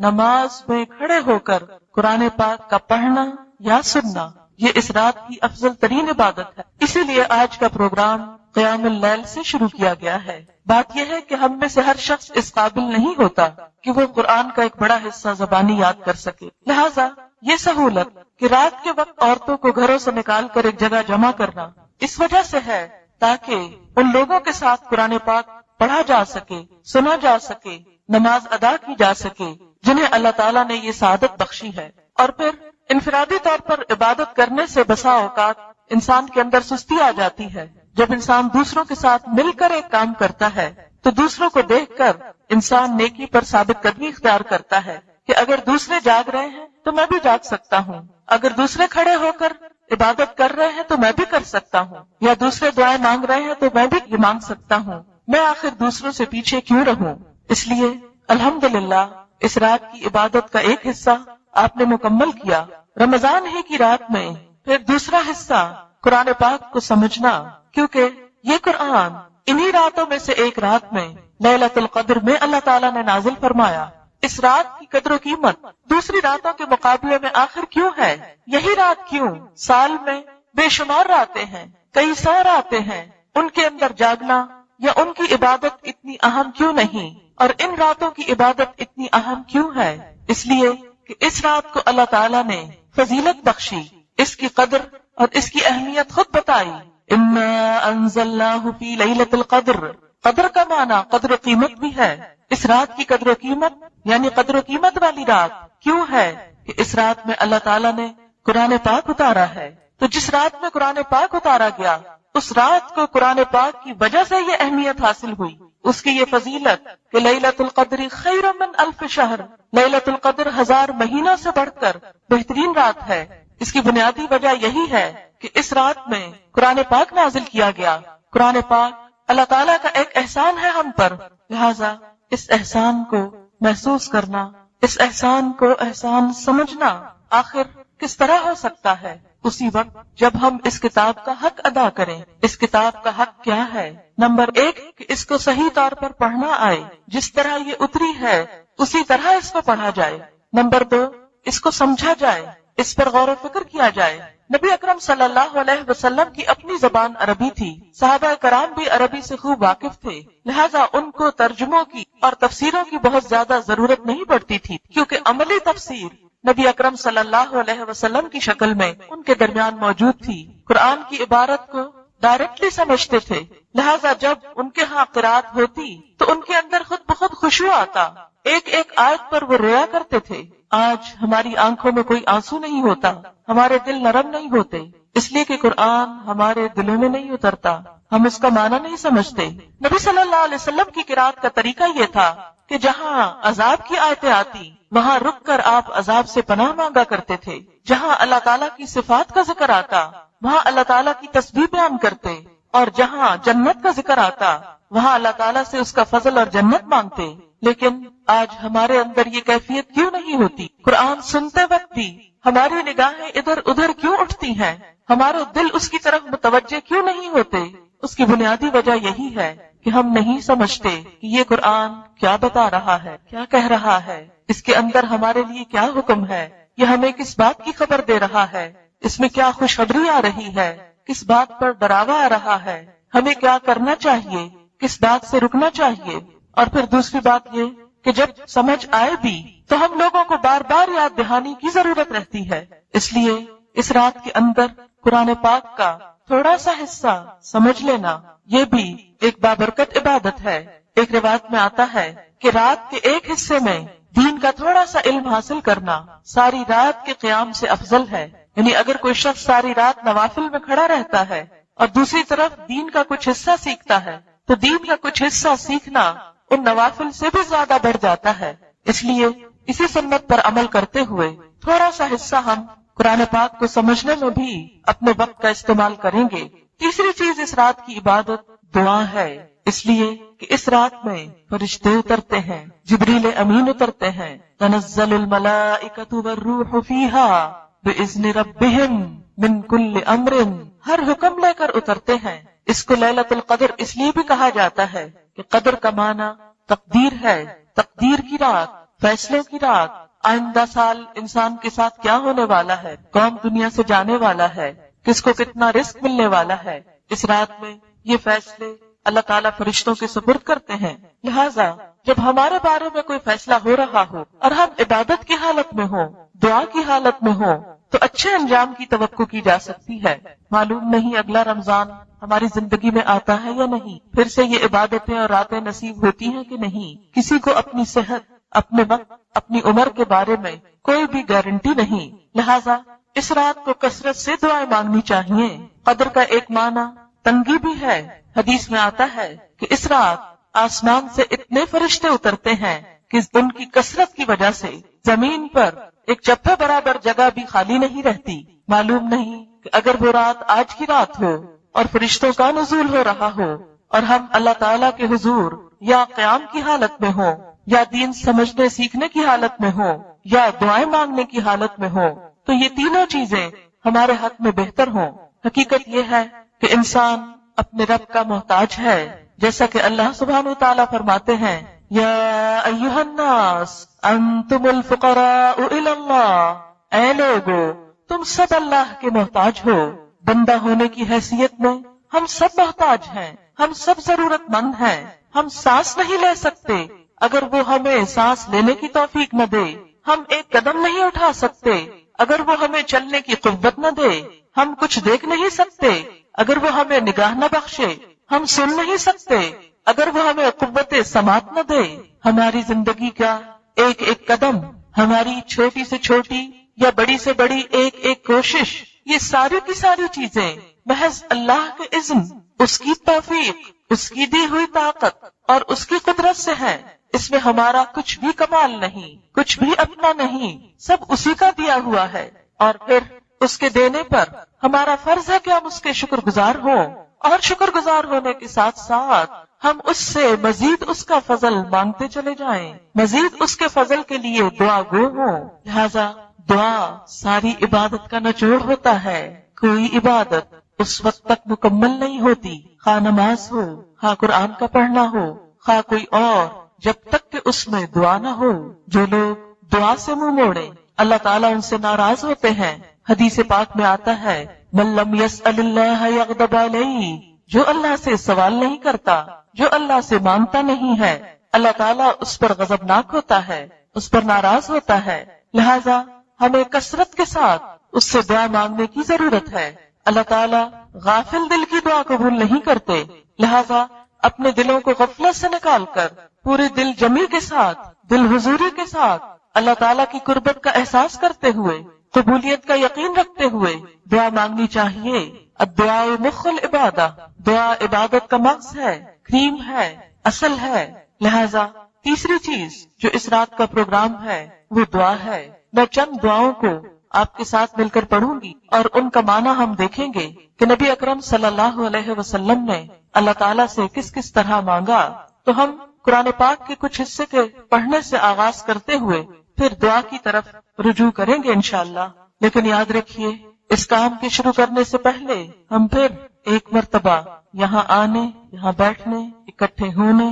نماز میں کھڑے ہو کر قرآن پاک کا پڑھنا یا سننا، یہ اس رات کی افضل ترین عبادت ہے۔ اسی لیے آج کا پروگرام قیام اللیل سے شروع کیا گیا ہے۔ بات یہ ہے کہ ہم میں سے ہر شخص اس قابل نہیں ہوتا کہ وہ قرآن کا ایک بڑا حصہ زبانی یاد کر سکے، لہٰذا یہ سہولت کہ رات کے وقت عورتوں کو گھروں سے نکال کر ایک جگہ جمع کرنا اس وجہ سے ہے تاکہ ان لوگوں کے ساتھ قرآن پاک پڑھا جا سکے، سنا جا سکے، نماز ادا کی جا سکے جنہیں اللہ تعالیٰ نے یہ سعادت بخشی ہے۔ اور پھر انفرادی طور پر عبادت کرنے سے بسا اوقات انسان کے اندر سستی آ جاتی ہے۔ جب انسان دوسروں کے ساتھ مل کر ایک کام کرتا ہے تو دوسروں کو دیکھ کر انسان نیکی پر ثابت قدمی اختیار کرتا ہے کہ اگر دوسرے جاگ رہے ہیں تو میں بھی جاگ سکتا ہوں، اگر دوسرے کھڑے ہو کر عبادت کر رہے ہیں تو میں بھی کر سکتا ہوں، یا دوسرے دعائیں مانگ رہے ہیں تو میں بھی یہ مانگ سکتا ہوں، میں آخر دوسروں سے پیچھے کیوں رہوں۔ اس لیے الحمدللہ اس رات کی عبادت کا ایک حصہ آپ نے مکمل کیا رمضان ہی کی رات میں، پھر دوسرا حصہ قرآن پاک کو سمجھنا، کیونکہ یہ قرآن انہی راتوں میں سے ایک رات میں لیلۃ القدر میں اللہ تعالیٰ نے نازل فرمایا۔ اس رات کی قدر و قیمت دوسری راتوں کے مقابلے میں آخر کیوں ہے؟ یہی رات کیوں؟ سال میں بے شمار راتیں ہیں، کئی سو راتیں ہیں، ان کے اندر جاگنا یا ان کی عبادت اتنی اہم کیوں نہیں؟ اور ان راتوں کی عبادت اتنی اہم کیوں ہے؟ اس لیے کہ اس رات کو اللہ تعالیٰ نے فضیلت بخشی، اس کی قدر اور اس کی اہمیت خود بتائی. انا انزلناہ فی لیلۃ القدر، قدر کا معنی قدر و قیمت بھی ہے. اس رات کی قدر و قیمت یعنی قدر و قیمت والی رات کیوں ہے کہ اس رات میں اللہ تعالیٰ نے قرآن پاک اتارا ہے. تو جس رات میں قرآن پاک اتارا گیا اس رات کو قرآن پاک کی وجہ سے یہ اہمیت حاصل ہوئی، اس کی یہ فضیلت کہ لیلۃ القدر خیر من الف شہر، لیلۃ القدر 1000 مہینوں سے بڑھ کر بہترین رات ہے. اس کی بنیادی وجہ یہی ہے کہ اس رات میں قرآن پاک نازل کیا گیا. قرآن پاک اللہ تعالیٰ کا ایک احسان ہے ہم پر، لہذا اس احسان کو محسوس کرنا، اس احسان کو احسان سمجھنا آخر کس طرح ہو سکتا ہے؟ اسی وقت جب ہم اس کتاب کا حق ادا کریں. اس کتاب کا حق کیا ہے؟ نمبر 1 کہ اس کو صحیح طور پر پڑھنا آئے، جس طرح یہ اتری ہے اسی طرح اس کو پڑھا جائے. نمبر 2 اس کو سمجھا جائے، اس پر غور و فکر کیا جائے. نبی اکرم صلی اللہ علیہ وسلم کی اپنی زبان عربی تھی، صحابہ کرام بھی عربی سے خوب واقف تھے، لہذا ان کو ترجموں کی اور تفسیروں کی بہت زیادہ ضرورت نہیں پڑتی تھی، کیونکہ عملی تفسیر نبی اکرم صلی اللہ علیہ وسلم کی شکل میں ان کے درمیان موجود تھی. قرآن کی عبارت کو ڈائریکٹلی سمجھتے تھے، لہذا جب ان کے ہاں قرات ہوتی تو ان کے اندر خود بخود خشوع آتا، ایک ایک آیت پر وہ رویا کرتے تھے. آج ہماری آنکھوں میں کوئی آنسو نہیں ہوتا، ہمارے دل نرم نہیں ہوتے، اس لیے کہ قرآن ہمارے دلوں میں نہیں اترتا، ہم اس کا معنی نہیں سمجھتے. نبی صلی اللہ علیہ وسلم کی قرات کا طریقہ یہ تھا کہ جہاں عذاب کی آیتیں آتی وہاں رک کر آپ عذاب سے پناہ مانگا کرتے تھے، جہاں اللہ تعالیٰ کی صفات کا ذکر آتا وہاں اللہ تعالیٰ کی تسبیح بیان کرتے، اور جہاں جنت کا ذکر آتا وہاں اللہ تعالیٰ سے اس کا فضل اور جنت مانگتے. لیکن آج ہمارے اندر یہ کیفیت کیوں نہیں ہوتی؟ قرآن سنتے وقت بھی ہماری نگاہیں ادھر ادھر کیوں اٹھتی ہیں؟ ہمارے دل اس کی طرف متوجہ کیوں نہیں ہوتے؟ اس کی بنیادی وجہ یہی ہے کہ ہم نہیں سمجھتے کہ یہ قرآن کیا بتا رہا ہے، کیا کہہ رہا ہے، اس کے اندر ہمارے لیے کیا حکم ہے، یہ ہمیں کس بات کی خبر دے رہا ہے، اس میں کیا خوشخبری آ رہی ہے، کس بات پر ڈراوا آ رہا ہے، ہمیں کیا کرنا چاہیے، کس بات سے رکنا چاہیے. اور پھر دوسری بات یہ کہ جب سمجھ آئے بھی تو ہم لوگوں کو بار بار یاد دہانی کی ضرورت رہتی ہے. اس لیے اس رات کے اندر قرآن پاک کا تھوڑا سا حصہ سمجھ لینا یہ بھی ایک بابرکت عبادت ہے. ایک روایت میں آتا ہے کہ رات کے ایک حصے میں دین کا تھوڑا سا علم حاصل کرنا ساری رات کے قیام سے افضل ہے. یعنی اگر کوئی شخص ساری رات نوافل میں کھڑا رہتا ہے اور دوسری طرف دین کا کچھ حصہ سیکھتا ہے تو دین کا کچھ حصہ سیکھنا ان نوافل سے بھی زیادہ بڑھ جاتا ہے. اس لیے اسی سنت پر عمل کرتے ہوئے تھوڑا سا حصہ ہم قرآن پاک کو سمجھنے میں بھی اپنے وقت کا استعمال کریں گے. تیسری چیز اس رات کی عبادت دعا ہے، اس لیے کہ اس رات میں فرشتے اترتے ہیں، جبریل امین اترتے ہیں، تنزل الملائکۃ والروح فیہا بإذن ربہم من کل امر، ہر حکم لے کر اترتے ہیں. اس کو لیلۃ القدر اس لیے بھی کہا جاتا ہے کہ قدر کا معنی تقدیر ہے، تقدیر کی رات، فیصلے کی رات. آئندہ سال انسان کے ساتھ کیا ہونے والا ہے، کون دنیا سے جانے والا ہے، کس کو کتنا رزق ملنے والا ہے، اس رات میں یہ فیصلے اللہ تعالیٰ فرشتوں کے سپرد کرتے ہیں. لہٰذا جب ہمارے بارے میں کوئی فیصلہ ہو رہا ہو اور ہم عبادت کی حالت میں ہوں، دعا کی حالت میں ہوں، تو اچھے انجام کی توقع کی جا سکتی ہے. معلوم نہیں اگلا رمضان ہماری زندگی میں آتا ہے یا نہیں، پھر سے یہ عبادتیں اور راتیں نصیب ہوتی ہیں کہ نہیں. کسی کو اپنی صحت، اپنے وقت، اپنی عمر کے بارے میں کوئی بھی گارنٹی نہیں. لہٰذا اس رات کو کثرت سے دعائیں مانگنی چاہیے. قدر کا ایک معنی تنگی بھی ہے. حدیث میں آتا ہے کہ اس رات آسمان سے اتنے فرشتے اترتے ہیں کہ ان کی کثرت کی وجہ سے زمین پر ایک چپے برابر جگہ بھی خالی نہیں رہتی. معلوم نہیں کہ اگر وہ رات آج کی رات ہو اور فرشتوں کا نزول ہو رہا ہو اور ہم اللہ تعالیٰ کے حضور یا قیام کی حالت میں ہوں یا دین سمجھنے سیکھنے کی حالت میں ہوں یا دعائیں مانگنے کی حالت میں ہوں، تو یہ تینوں چیزیں ہمارے حق میں بہتر ہوں. حقیقت یہ ہے کہ انسان اپنے رب کا محتاج ہے، جیسا کہ اللہ سبحانہ وتعالیٰ فرماتے ہیں یا ایھا الناس انتم الفقراء الی اللہ، اے لوگو تم سب اللہ کے محتاج ہو. بندہ ہونے کی حیثیت میں ہم سب محتاج ہیں، ہم سب ضرورت مند ہیں. ہم سانس نہیں لے سکتے اگر وہ ہمیں سانس لینے کی توفیق نہ دے، ہم ایک قدم نہیں اٹھا سکتے اگر وہ ہمیں چلنے کی قوت نہ دے، ہم کچھ دیکھ نہیں سکتے اگر وہ ہمیں نگاہ نہ بخشے، ہم سن نہیں سکتے اگر وہ ہمیں قوت سماعت نہ دے۔ ہماری زندگی کا ایک ایک قدم، ہماری چھوٹی سے چھوٹی یا بڑی سے بڑی ایک ایک کوشش، یہ ساری کی ساری چیزیں محض اللہ کے اذن، اس کی توفیق، اس کی دی ہوئی طاقت اور اس کی قدرت سے ہے۔ اس میں ہمارا کچھ بھی کمال نہیں، کچھ بھی اپنا نہیں، سب اسی کا دیا ہوا ہے۔ اور پھر اس کے دینے پر ہمارا فرض ہے کہ ہم اس کے شکر گزار ہوں، اور شکر گزار ہونے کے ساتھ ساتھ ہم اس سے مزید اس کا فضل مانگتے چلے جائیں، مزید اس کے فضل کے لیے دعا گو ہوں۔ لہذا دعا ساری عبادت کا نچوڑ ہوتا ہے۔ کوئی عبادت اس وقت تک مکمل نہیں ہوتی، خواہ نماز ہو، خواہ قرآن کا پڑھنا ہو، خواہ کوئی اور، جب تک کہ اس میں دعا نہ ہو۔ جو لوگ دعا سے منہ موڑے اللہ تعالیٰ ان سے ناراض ہوتے ہیں۔ حدیث پاک میں آتا ہے من لم يسأل اللہ یغضب علیہ، جو اللہ سے سوال نہیں کرتا، جو اللہ سے مانگتا نہیں ہے، اللہ تعالیٰ اس پر غضبناک ہوتا ہے، اس پر ناراض ہوتا ہے۔ لہذا ہمیں کثرت کے ساتھ اس سے دعا مانگنے کی ضرورت ہے۔ اللہ تعالیٰ غافل دل کی دعا قبول نہیں کرتے، لہذا اپنے دلوں کو غفلت سے نکال کر پورے دل جمی کے ساتھ، دل حضوری کے ساتھ، اللہ تعالیٰ کی قربت کا احساس کرتے ہوئے، قبولیت کا یقین رکھتے ہوئے دعا مانگنی چاہیے۔ الدعاء مخ العبادہ، دعا عبادت کا مغز ہے، کریم ہے، اصل ہے۔ لہذا تیسری چیز جو اس رات کا پروگرام ہے وہ دعا ہے۔ میں چند دعاؤں کو آپ کے ساتھ مل کر پڑھوں گی اور ان کا معنی ہم دیکھیں گے کہ نبی اکرم صلی اللہ علیہ وسلم نے اللہ تعالیٰ سے کس کس طرح مانگا۔ تو ہم قرآن پاک کے کچھ حصے کے پڑھنے سے آغاز کرتے ہوئے پھر دعا کی طرف رجوع کریں گے انشاءاللہ۔ لیکن یاد رکھیے اس کام کے شروع کرنے سے پہلے ہم پھر ایک مرتبہ یہاں آنے، یہاں بیٹھنے، اکٹھے ہونے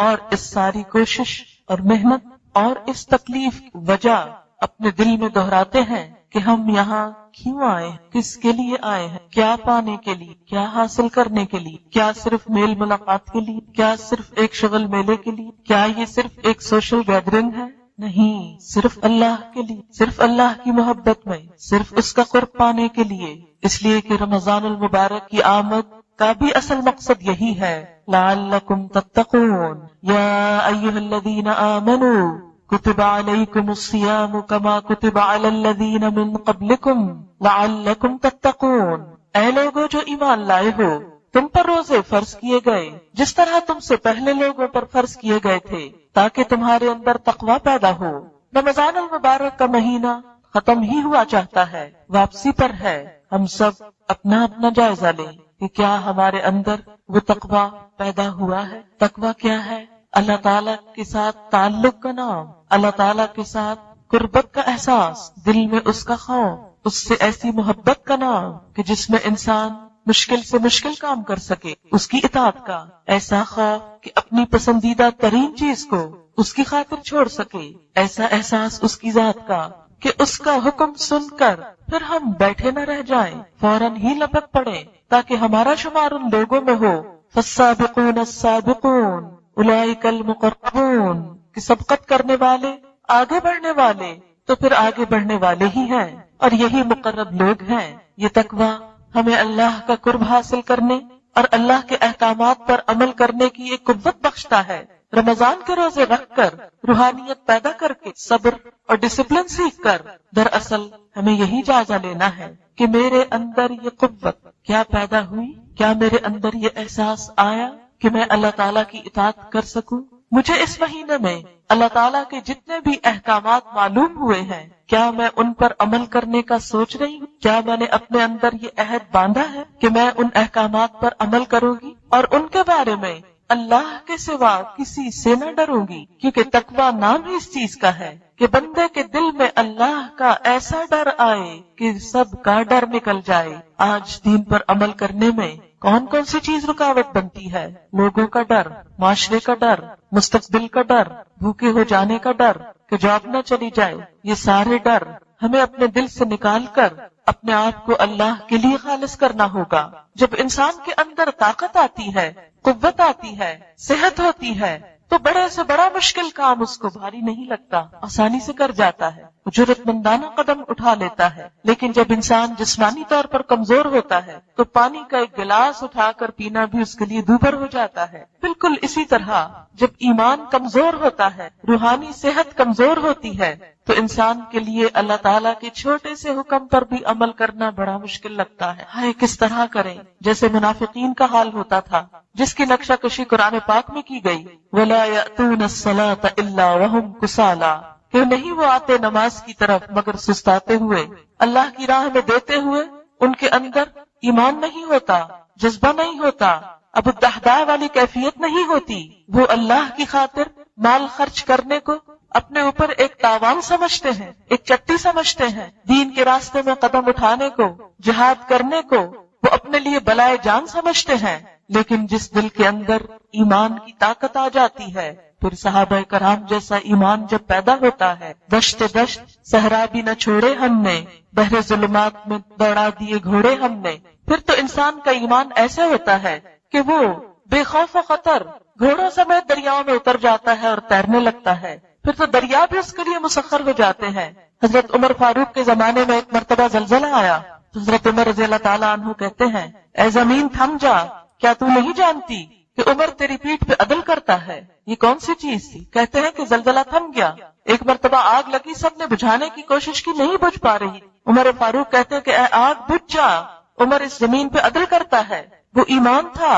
اور اس ساری کوشش اور محنت اور اس تکلیف کی وجہ اپنے دل میں دہراتے ہیں کہ ہم یہاں کیوں آئے ہیں، کس کے لیے آئے ہیں، کیا پانے کے لیے، کیا حاصل کرنے کے لیے، کیا صرف میل ملاقات کے لیے، کیا صرف ایک شغل میلے کے لیے، کیا یہ صرف ایک سوشل گیدرنگ ہے؟ نہیں، صرف اللہ کے لیے، صرف اللہ کی محبت میں، صرف اس کا قرب پانے کے لیے۔ اس لیے کہ رمضان المبارک کی آمد کا بھی اصل مقصد یہی ہے، لعلکم تتقون یا ایھا الذین آمنوا کتب علیکم الصیام کما کتب علی الذین من قبلکم لعلکم تتقون۔ اے لوگو جو ایمان لائے ہو، تم پر روزے فرض کیے گئے جس طرح تم سے پہلے لوگوں پر فرض کیے گئے تھے تاکہ تمہارے اندر تقوی پیدا ہو۔ رمضان المبارک کا مہینہ ختم ہی ہوا چاہتا ہے، واپسی پر ہے۔ ہم سب اپنا اپنا جائزہ لیں کہ کیا ہمارے اندر وہ تقوی پیدا ہوا ہے۔ تقوی کیا ہے؟ اللہ تعالیٰ کے ساتھ تعلق کا نام، اللہ تعالیٰ کے ساتھ قربت کا احساس، دل میں اس کا خوف، اس سے ایسی محبت کا نام کہ جس میں انسان مشکل سے مشکل کام کر سکے، اس کی اطاعت کا ایسا خوف کہ اپنی پسندیدہ ترین چیز کو اس کی خاطر چھوڑ سکے، ایسا احساس اس کی ذات کا کہ اس کا حکم سن کر پھر ہم بیٹھے نہ رہ جائیں، فوراً ہی لپک پڑیں تاکہ ہمارا شمار ان لوگوں میں ہو فالسابقون السابقون اولئک المقربون، کہ سبقت کرنے والے، آگے بڑھنے والے تو پھر آگے بڑھنے والے ہی ہیں، اور یہی مقرب لوگ ہیں۔ یہ تقوی ہمیں اللہ کا قرب حاصل کرنے اور اللہ کے احکامات پر عمل کرنے کی ایک قوت بخشتا ہے۔ رمضان کے روزے رکھ کر، روحانیت پیدا کر کے، صبر اور ڈسپلن سیکھ کر، دراصل ہمیں یہی جائزہ لینا ہے کہ میرے اندر یہ قوت کیا پیدا ہوئی، کیا میرے اندر یہ احساس آیا کہ میں اللہ تعالیٰ کی اطاعت کر سکوں۔ مجھے اس مہینے میں اللہ تعالیٰ کے جتنے بھی احکامات معلوم ہوئے ہیں، کیا میں ان پر عمل کرنے کا سوچ رہی ہوں؟ کیا میں نے اپنے اندر یہ عہد باندھا ہے کہ میں ان احکامات پر عمل کروں گی اور ان کے بارے میں اللہ کے سوا کسی سے نہ ڈروں گی؟ کیونکہ تقوی نام ہی اس چیز کا ہے کہ بندے کے دل میں اللہ کا ایسا ڈر آئے کہ سب کا ڈر نکل جائے۔ آج دین پر عمل کرنے میں کون کون سی چیز رکاوٹ بنتی ہے؟ لوگوں کا ڈر، معاشرے کا ڈر، مستقبل کا ڈر، بھوکے ہو جانے کا ڈر کہ جاب نہ چلی جائے۔ یہ سارے ڈر ہمیں اپنے دل سے نکال کر اپنے آپ کو اللہ کے لیے خالص کرنا ہوگا۔ جب انسان کے اندر طاقت آتی ہے، قوت آتی ہے، صحت ہوتی ہے، تو بڑے سے بڑا مشکل کام اس کو بھاری نہیں لگتا، آسانی سے کر جاتا ہے، جرأت مندانہ قدم اٹھا لیتا ہے۔ لیکن جب انسان جسمانی طور پر کمزور ہوتا ہے تو پانی کا ایک گلاس اٹھا کر پینا بھی اس کے لیے دوبھر ہو جاتا ہے۔ بالکل اسی طرح جب ایمان کمزور ہوتا ہے، روحانی صحت کمزور ہوتی ہے، تو انسان کے لیے اللہ تعالیٰ کے چھوٹے سے حکم پر بھی عمل کرنا بڑا مشکل لگتا ہے۔ ہائے کس طرح کریں؟ جیسے منافقین کا حال ہوتا تھا، جس کی نقشہ کشی قرآن پاک میں کی گئی، وَلَا يَأْتُونَ الصَّلَاةَ إِلَّا وَهُمْ كُسَالَىٰ، کہ نہیں وہ آتے نماز کی طرف مگر سستاتے ہوئے، اللہ کی راہ میں دیتے ہوئے ان کے اندر ایمان نہیں ہوتا، جذبہ نہیں ہوتا، ابو الدحداء والی کیفیت نہیں ہوتی۔ وہ اللہ کی خاطر مال خرچ کرنے کو اپنے اوپر ایک تاوان سمجھتے ہیں، ایک چٹی سمجھتے ہیں، دین کے راستے میں قدم اٹھانے کو، جہاد کرنے کو وہ اپنے لیے بلائے جان سمجھتے ہیں۔ لیکن جس دل کے اندر ایمان کی طاقت آ جاتی ہے، پھر صحابہ کرام جیسا ایمان جب پیدا ہوتا ہے، دشت دشت صحرا بھی نہ چھوڑے ہم نے، بحر ظلمات میں دوڑا دیے گھوڑے ہم نے، پھر تو انسان کا ایمان ایسا ہوتا ہے کہ وہ بے خوف و خطر گھوڑوں سمیت دریاؤں میں اتر جاتا ہے اور تیرنے لگتا ہے، پھر تو دریا بھی اس کے لیے مسخر ہو جاتے ہیں۔ حضرت عمر فاروق کے زمانے میں ایک مرتبہ زلزلہ آیا تو حضرت عمر رضی اللہ تعالیٰ عنہ کہتے ہیں، اے زمین تھم جا، کیا تو نہیں جانتی کہ عمر تیری پیٹھ پہ عدل کرتا ہے؟ یہ کون سی چیز تھی؟ کہتے ہیں کہ زلزلہ تھم گیا، ایک مرتبہ آگ لگی، سب نے بجھانے کی کوشش کی، نہیں بجھ پا رہی، عمر فاروق کہتے ہیں کہ اے آگ بجھ جا، عمر اس زمین پہ عدل کرتا ہے۔ وہ ایمان تھا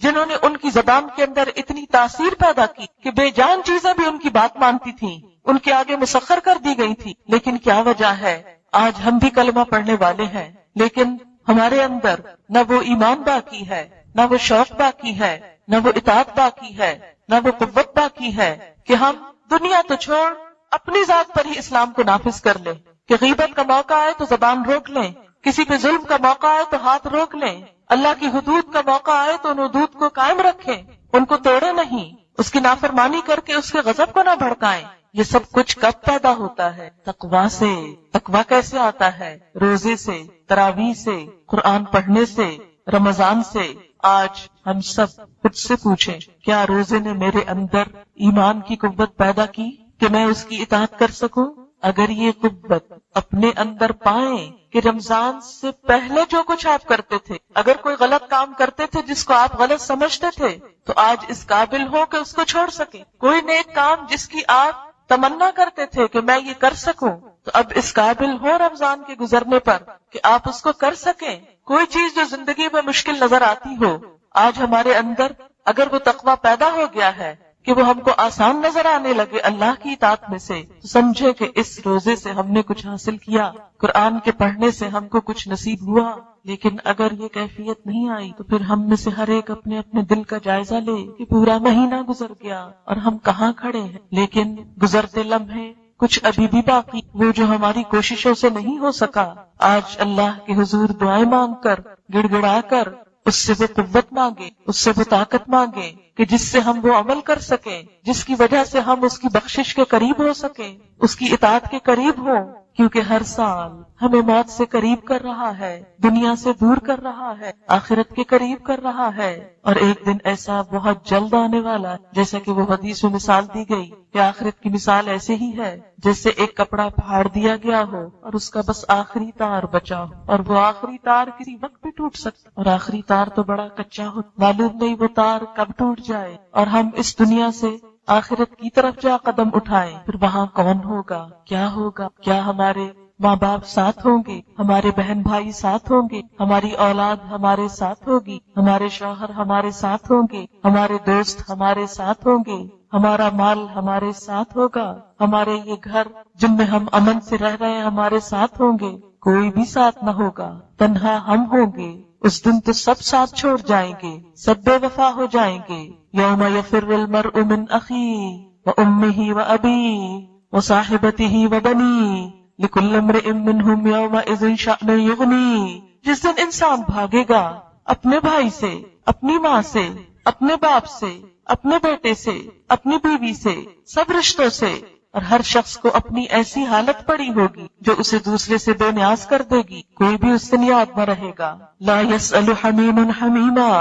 جنہوں نے ان کی زبان کے اندر اتنی تاثیر پیدا کی کہ بے جان چیزیں بھی ان کی بات مانتی تھیں، ان کے آگے مسخر کر دی گئی تھی۔ لیکن کیا وجہ ہے؟ آج ہم بھی کلمہ پڑھنے والے ہیں، لیکن ہمارے اندر نہ وہ ایمان باقی ہے، نہ وہ شوق باقی ہے، نہ وہ اطاعت باقی ہے، نہ وہ قوت باقی ہے کہ ہم دنیا تو چھوڑ اپنی ذات پر ہی اسلام کو نافذ کر لیں، کہ غیبت کا موقع آئے تو زبان روک لیں، کسی پہ ظلم کا موقع آئے تو ہاتھ روک لیں، اللہ کی حدود کا موقع آئے تو ان حدود کو قائم رکھیں، ان کو توڑے نہیں، اس کی نافرمانی کر کے اس کے غضب کو نہ بھڑکائیں۔ یہ سب کچھ کب پیدا ہوتا ہے؟ تقویٰ سے۔ تقویٰ کیسے آتا ہے؟ روزے سے، تراویح سے، قرآن پڑھنے سے، رمضان سے۔ آج ہم سب خود سے پوچھیں، کیا روزے نے میرے اندر ایمان کی قوت پیدا کی کہ میں اس کی اطاعت کر سکوں؟ اگر یہ قوت اپنے اندر پائیں کہ رمضان سے پہلے جو کچھ آپ کرتے تھے، اگر کوئی غلط کام کرتے تھے جس کو آپ غلط سمجھتے تھے، تو آج اس قابل ہو کہ اس کو چھوڑ سکیں۔ کوئی نیک کام جس کی آپ تمنا کرتے تھے کہ میں یہ کر سکوں، تو اب اس قابل ہو رمضان کے گزرنے پر کہ آپ اس کو کر سکیں۔ کوئی چیز جو زندگی میں مشکل نظر آتی ہو، آج ہمارے اندر اگر وہ تقویٰ پیدا ہو گیا ہے کہ وہ ہم کو آسان نظر آنے لگے اللہ کی اطاعت میں سے، تو سمجھے کہ اس روزے سے ہم نے کچھ حاصل کیا، قرآن کے پڑھنے سے ہم کو کچھ نصیب ہوا۔ لیکن اگر یہ کیفیت نہیں آئی تو پھر ہم میں سے ہر ایک اپنے اپنے دل کا جائزہ لے کہ پورا مہینہ گزر گیا اور ہم کہاں کھڑے ہیں۔ لیکن گزرتے لمحے کچھ ابھی بھی باقی، وہ جو ہماری کوششوں سے نہیں ہو سکا، آج اللہ کے حضور دعائیں مانگ کر، گڑ گڑا کر اس سے وہ قوت مانگے، اس سے وہ طاقت مانگے کہ جس سے ہم وہ عمل کر سکیں، جس کی وجہ سے ہم اس کی بخشش کے قریب ہو سکیں، اس کی اطاعت کے قریب ہوں۔ کیونکہ ہر سال ہمیں موت سے قریب کر رہا ہے، دنیا سے دور کر رہا ہے، آخرت کے قریب کر رہا ہے، اور ایک دن ایسا بہت جلد آنے والا ہے، جیسا کہ وہ حدیث میں مثال دی گئی کہ آخرت کی مثال ایسے ہی ہے جیسے ایک کپڑا پھاڑ دیا گیا ہو اور اس کا بس آخری تار بچا ہو، اور وہ آخری تار کسی وقت بھی ٹوٹ سکتا، اور آخری تار تو بڑا کچا ہو، معلوم نہیں وہ تار کب ٹوٹ جائے اور ہم اس دنیا سے آخرت کی طرف جا قدم اٹھائیں۔ پھر وہاں کون ہوگا، کیا ہوگا؟ کیا ہمارے ماں باپ ساتھ ہوں گے، ہمارے بہن بھائی ساتھ ہوں گے، ہماری اولاد ہمارے ساتھ ہوگی، ہمارے شوہر ہمارے ساتھ ہوں گے، ہمارے دوست ہمارے ساتھ ہوں گے، ہمارا مال ہمارے ساتھ ہوگا، ہمارے یہ گھر جن میں ہم امن سے رہ رہے ہیں ہمارے ساتھ ہوں گے؟ کوئی بھی ساتھ نہ ہوگا، تنہا ہم ہوں گے۔ اس دن تو سب ساتھ چھوڑ جائیں گے، سب بے وفا ہو جائیں گے۔ یوم یفر المرء من اخیہ وامہ وابیہ وصاحبتہ وبنیہ لکل امرئ منہم یومئذ شأن یغنیہ۔ جس دن انسان بھاگے گا اپنے بھائی سے، اپنی ماں سے، اپنے باپ سے، اپنے بیٹے سے، اپنی بیوی سے، سب رشتوں سے، اور ہر شخص کو اپنی ایسی حالت پڑی ہوگی جو اسے دوسرے سے بے نیاز کر دے گی، کوئی بھی اس دن یاد نہ رہے گا۔ لا یسأل حمیم حمیما،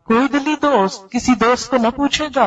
کوئی دلی دوست کسی دوست کو نہ پوچھے گا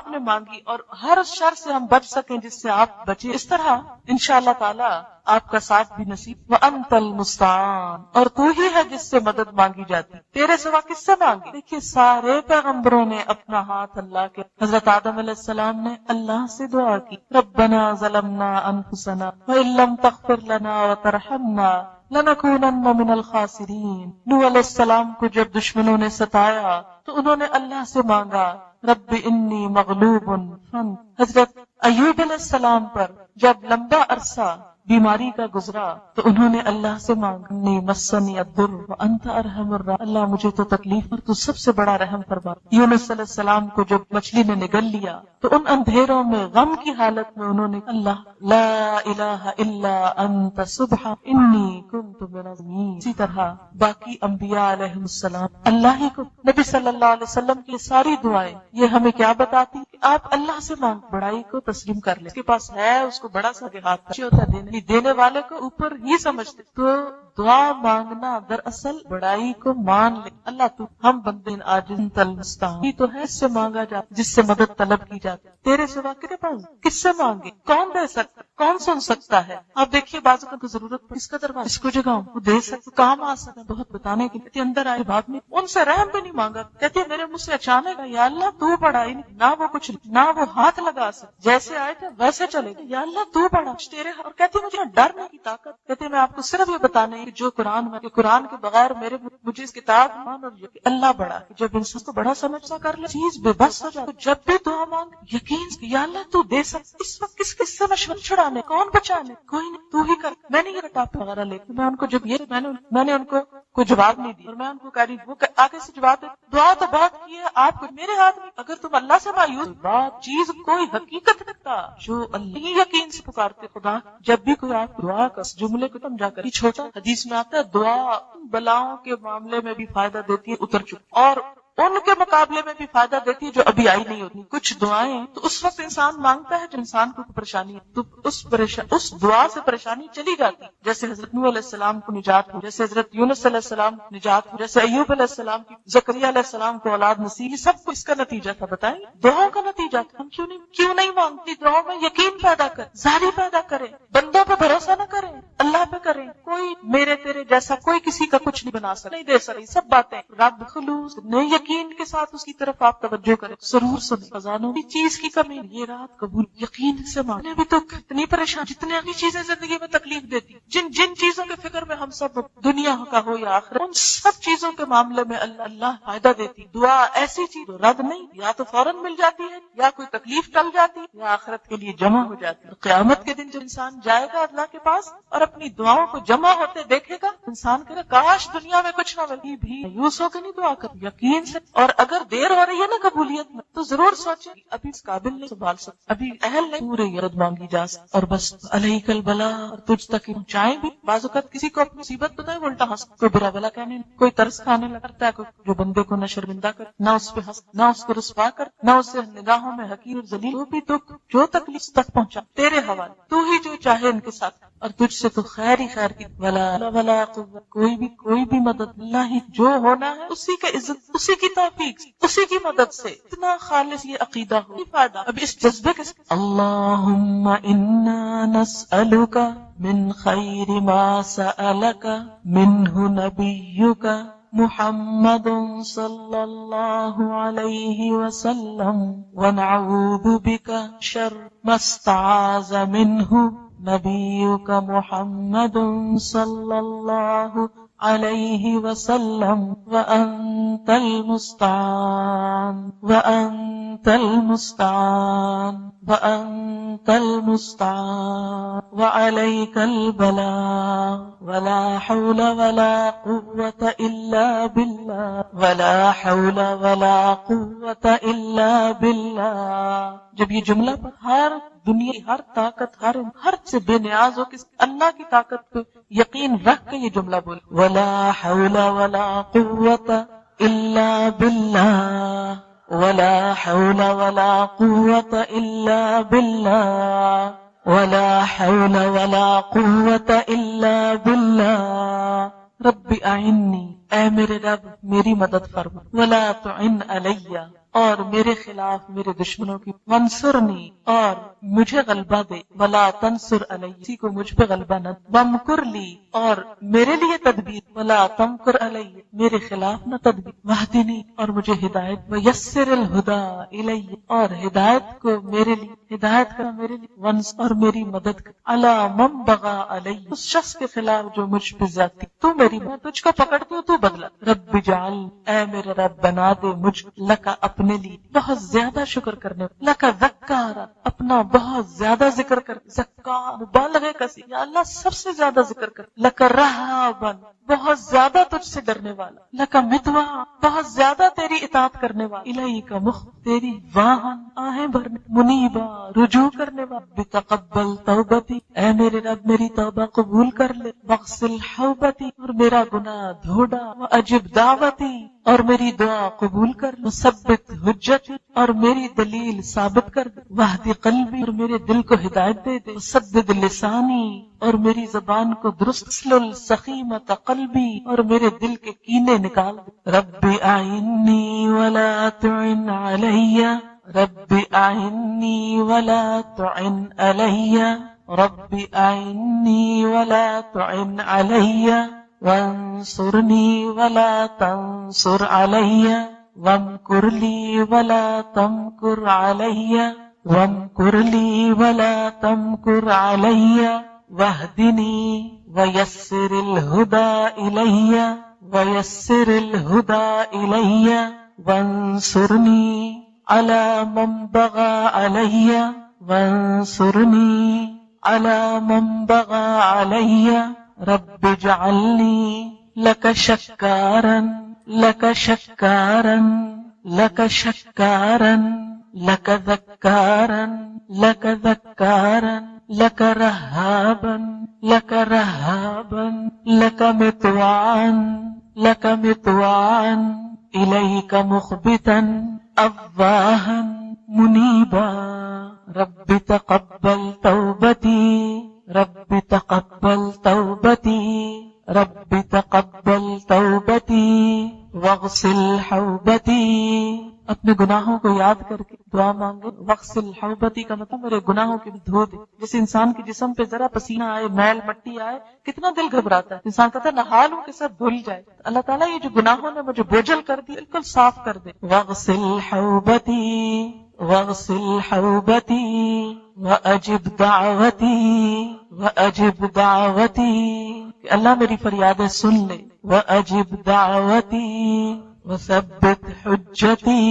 آپ نے مانگی اور ہر اس شر سے ہم بچ سکیں جس سے آپ بچے، اس طرح انشاءاللہ تعالی آپ کا ساتھ بھی نصیب۔ وَأَنْتَ الْمُسْتَعَانُ، اور تو ہی ہے جس سے مدد مانگی جاتی، تیرے سوا کس سے مانگی؟ دیکھیے سارے پیغمبروں نے اپنا ہاتھ اللہ کے، حضرت آدم علیہ السلام نے اللہ سے دعا کی، ربنا ظلمنا انفسنا وَإِن لَّمْ تَغْفِرْ لَنَا وَتَرْحَمْنَا لَنَكُونَنَّ مِنَ الْخَاسِرِينَ۔ نوح علیہ السلام کو جب دشمنوں نے ستایا تو انہوں نے اللہ سے مانگا، رب انی مغلوب فانتصر۔ حضرت ایوب علیہ السلام پر جب لمبا عرصہ بیماری کا گزرا تو انہوں نے اللہ سے مانگا، انی مسنی الضر وانت ارحم الراحمین، اللہ مجھے تو تکلیف اور تو سب سے بڑا رحم فرما۔ یونس علیہ السلام کو جب مچھلی نے نگل لیا تو ان اندھیروں میں غم کی حالت میں انہوں نے اللہ لا الہ الا انت سبحانک انی کنت من الظالمین۔ اسی طرح باقی انبیاء علیہ السلام اللہ ہی کو، نبی صلی اللہ علیہ وسلم کی ساری دعائیں یہ ہمیں کیا بتاتی کہ آپ اللہ سے مانگ، بڑائی کو تسلیم کر لیں، اس کے پاس ہے اس کو بڑا سا ہاتھ اچھی ہوتا ہے دینے والے کو اوپر ہی سمجھتے، تو دعا مانگنا دراصل بڑائی کو مان لے، اللہ تو ہم بندے عاجز المستعان، ہی تو ہے اس سے مانگا جاتا، جس سے مدد طلب کی جاتی، تیرے سوا کے پاس کس سے مانگے، کون دے سکتا، کون سن سکتا ہے؟ آپ دیکھیے بازو کا تو ضرورت پڑ، اس کا دروازہ اس کو جگاؤں وہ دے سکتا، کام آ سکتا، بہت بتانے کے لیے اندر آئے بات میں ان سے رحم بھی نہیں مانگا، کہتے میرے منہ سے اچانک یا اللہ تو بڑا ہی نہیں، نہ وہ کچھ نہ وہ ہاتھ لگا سکتے، جیسے آئے تھے ویسے چلے گئے، یا اللہ تو بڑا تیرے، اور کہتے مجھے ڈرنے کی طاقت، کہتے میں آپ کو صرف یہ بتانے کہ جو قرآن کے بغیر مجھے اس کتاب مان اور اللہ بڑا، جب انسان کو بڑا سمجھ سا کر لے چیز بے بس ہو جائے، جب بھی دعا مانگ یقین یا اللہ تو دے سکتا، اس وقت کس سے مشورہ چھڑانے، کون بچانے، کوئی نہیں، تو ہی کر۔ میں نے یہ ٹاپ وغیرہ لے کے میں ان کو جب یہ میں نے ان کو کوئی جواب نہیں دیا اور میں ان کو کہہ رہی وہ آگے سے جواب دے، دعا تو بہت کی ہے آپ کو میرے ہاتھ میں، اگر تم اللہ سے مایوس بات چیز کوئی حقیقت رکھتا جو اللہ یقین سے پکارتے خدا، جب بھی کوئی آپ دعا کا جملے کو سمجھا کر، یہ چھوٹا حدیث میں آتا ہے دعا بلاؤں کے معاملے میں بھی فائدہ دیتی ہے اتر چکی، اور ان کے مقابلے میں بھی فائدہ دیتی ہے جو ابھی آئی نہیں ہوتی۔ کچھ دعائیں تو اس وقت انسان مانگتا ہے جو انسان کو پریشانی ہے، تو اس دعا سے پریشانی چلی جاتی، جیسے حضرت نوح علیہ السلام کو نجات ہو، جیسے حضرت یونس علیہ السلام کو نجات ہو، جیسے ایوب علیہ السلام کی، زکریا علیہ السلام کو اولاد نصیب، یہ سب کو اس کا نتیجہ تھا، بتائیں دعاؤں کا نتیجہ تھا۔ ہم کیوں نہیں مانگتی دعاؤں میں یقین پیدا کریں، زاری پیدا کریں، بندوں پہ بھروسہ نہ کریں، اللہ پہ کریں، کوئی میرے تیرے جیسا کوئی کسی کا کچھ نہیں بنا سکتا، نہیں دے سکتی، سب باتیں رب خلوص نہیں یقین کے ساتھ اس کی طرف آپ توجہ کریں، ضرور سنیں، خزانوں کی چیز کی کمی، یہ رات قبول یقین سے مانگنے بھی تو کتنی پریشان، جتنے اگلی چیزیں زندگی میں تکلیف دیتی، جن چیزوں کے فکر میں ہم سب دنیا کا ہو یا آخرت، ان سب چیزوں کے معاملے میں اللہ فائدہ دیتی، دعا ایسی چیز رد نہیں، یا تو فوراً مل جاتی ہے یا کوئی تکلیف ٹل جاتی یا آخرت کے لیے جمع ہو جاتی ہے۔ قیامت کے دن جو انسان جائے گا اللہ کے پاس اور اپنی دعاؤں کو جمع ہوتے دیکھے گا، انسان کہے گا کاش دنیا میں کچھ نہ ملے، بھی مایوس ہو کے نہیں دعا کر یقین سے، اور اگر دیر ہو رہی ہے نا قبولیت میں تو ضرور سوچیں ابھی اس قابل نہیں سنبھال سکتا، ابھی اہل نہیں، پورے یرد مانگی جا سکتی، اور بس علیک البلا، اور تجھ تک پہنچائیں بھی۔ بعض اوقات کسی کو اپنی مصیبت تو نہیں الٹا ہنس، کوئی برا بلا کہنے، کوئی ترس کھانے لگتا ہے، کوئی جو بندے کو نہ شرمندہ کر، نہ اس پہ ہنس، نہ اس کو رسوا کر، نہ اسے نگاہوں میں حقیر اور ذلیل، وہ بھی دکھ جو تکلیف تک پہنچا تیرے حوالے، تو ہی جو چاہے ان کے ساتھ، اور تجھ سے تو خیر ہی خیر کی، ولا قوت، کوئی بھی مدد اللہ ہی، جو ہونا ہے اسی کے عزت، اسی کی توفیق، اسی کی مدد سے، اتنا خالص یہ عقیدہ ہو فائدہ۔ اب اس جذبے کے ساتھ اللہم انا نسألک من خیر ما سألک منہ نبیک محمد صلی اللہ علیہ وسلم ونعوذ بک شر ما استعاذ منہ نبیک محمد صلی اللہ علیہ وسلم وانت المستعان وانت المستعان وانت المستعان وعلیک البلاغ ولا حول ولا قوة الا باللہ ولا حول ولا قوة الا باللہ۔ جب یہ جملہ پر ہر دنیا کی ہر طاقت، ہر سے بے نیاز ہو کہ اللہ کی طاقت پہ یقین رکھ کے یہ جملہ بولے، ولا حول ولا قوة الا باللہ ولا حول ولا قوة الا باللہ ولا حول ولا قوة الا باللہ۔ رب اعنی اے میرے رب میری مدد فرما، ولا تعن علیہ، اور میرے خلاف میرے دشمنوں کی، وانصرنی، اور مجھے غلبہ دے، ولا تنصر علیہ، کسی کو مجھ پہ غلبہ نہ دے، وامکر لی، اور میرے لیے تدبیر، ولا تمکر علیہ، میرے خلاف نہ تدبیر، واہدنی، اور مجھے ہدایت، ویسر الہدی الیہ، اور ہدایت کو میرے لیے، ہدایت کرنا میرے لیے، ونس، اور میری مدد کر، علی من بغى علیہ، اس شخص کے خلاف جو مجھ پہ زیادتی، تو میری، میں تجھ کو پکڑتی ہوں تو بدلا، رب جعل، اے میرے رب بنا دے مجھ لکا اپنے لیے بہت زیادہ شکر کرنے، لکا ذکارا، اپنا بہت زیادہ ذکر کر، ذکار مبالغہ کسی، یا اللہ سب سے زیادہ ذکر کر، لکا رہابن، بہت زیادہ تجھ سے ڈرنے والا، لکا متوا، بہت زیادہ تیری اطاعت کرنے والا، الہی کا مخ، تیری واہن، آہیں بھرنے، منیبا، رجوع کرنے والا، بتقبل توبتی، اے میرے رب میری توبہ قبول کر لے، واغسل حوبتی، اور میرا گناہ دھو ڈال، واجب دعوتی، اور میری دعا قبول کر لے، وثبت حجتی، اور میری دلیل ثابت کر دے، واہدی قلبی، اور میرے دل کو ہدایت دے دے، وسدد لسانی، اور میری زبان کو درست، اسلل سخیمۃ قلبی، اور میرے دل کے کینے نکال دے، رب اعنی ولا تعن علی، رب اعنی ولا تعن علی، رب اعنی ولا تعن علی، وانصرنی ولا تنصر علی، وامکر لی ولا تمکر علی، وامکر لی ولا تمکر علی، واہدنی ویسر الہدی الی، ویسر الہدی الی، وانصرنی علی من بغى علی، وانصرنی علی من بغى علی، رب اجعلنی لک شکارا، لک شکارا، لک شکارا، لک ذکارا، لک ذکارا، لک رہابا، لک رہابا، لک مطواعا، لک مطواعا، الیک مخبتا، اواہا، منیبا، رب تقبل توبتی، رب تقبل توبتی، رب تقبل توبتی، واغسل حوبتی، اپنے گناہوں کو یاد کر کے دعا مانگے، واغسل حوبتی کا مطلب میرے گناہوں کی دھو دے، جیسے انسان کے جسم پہ ذرا پسینہ آئے، میل مٹی آئے، کتنا دل گھبراتا ہے، انسان کہتا ہے نہا لوں کہ سب دھل جائے، اللہ تعالیٰ یہ جو گناہوں نے مجھے بوجھل کر دی بالکل صاف کر دے، واغسل حوبتی، واغسل حوبتی، وأجب دعوتی، وأجب دعوتی، کہ اللہ میری فریادیں سن لے، وأجب دعوتی، وثبت حجتی،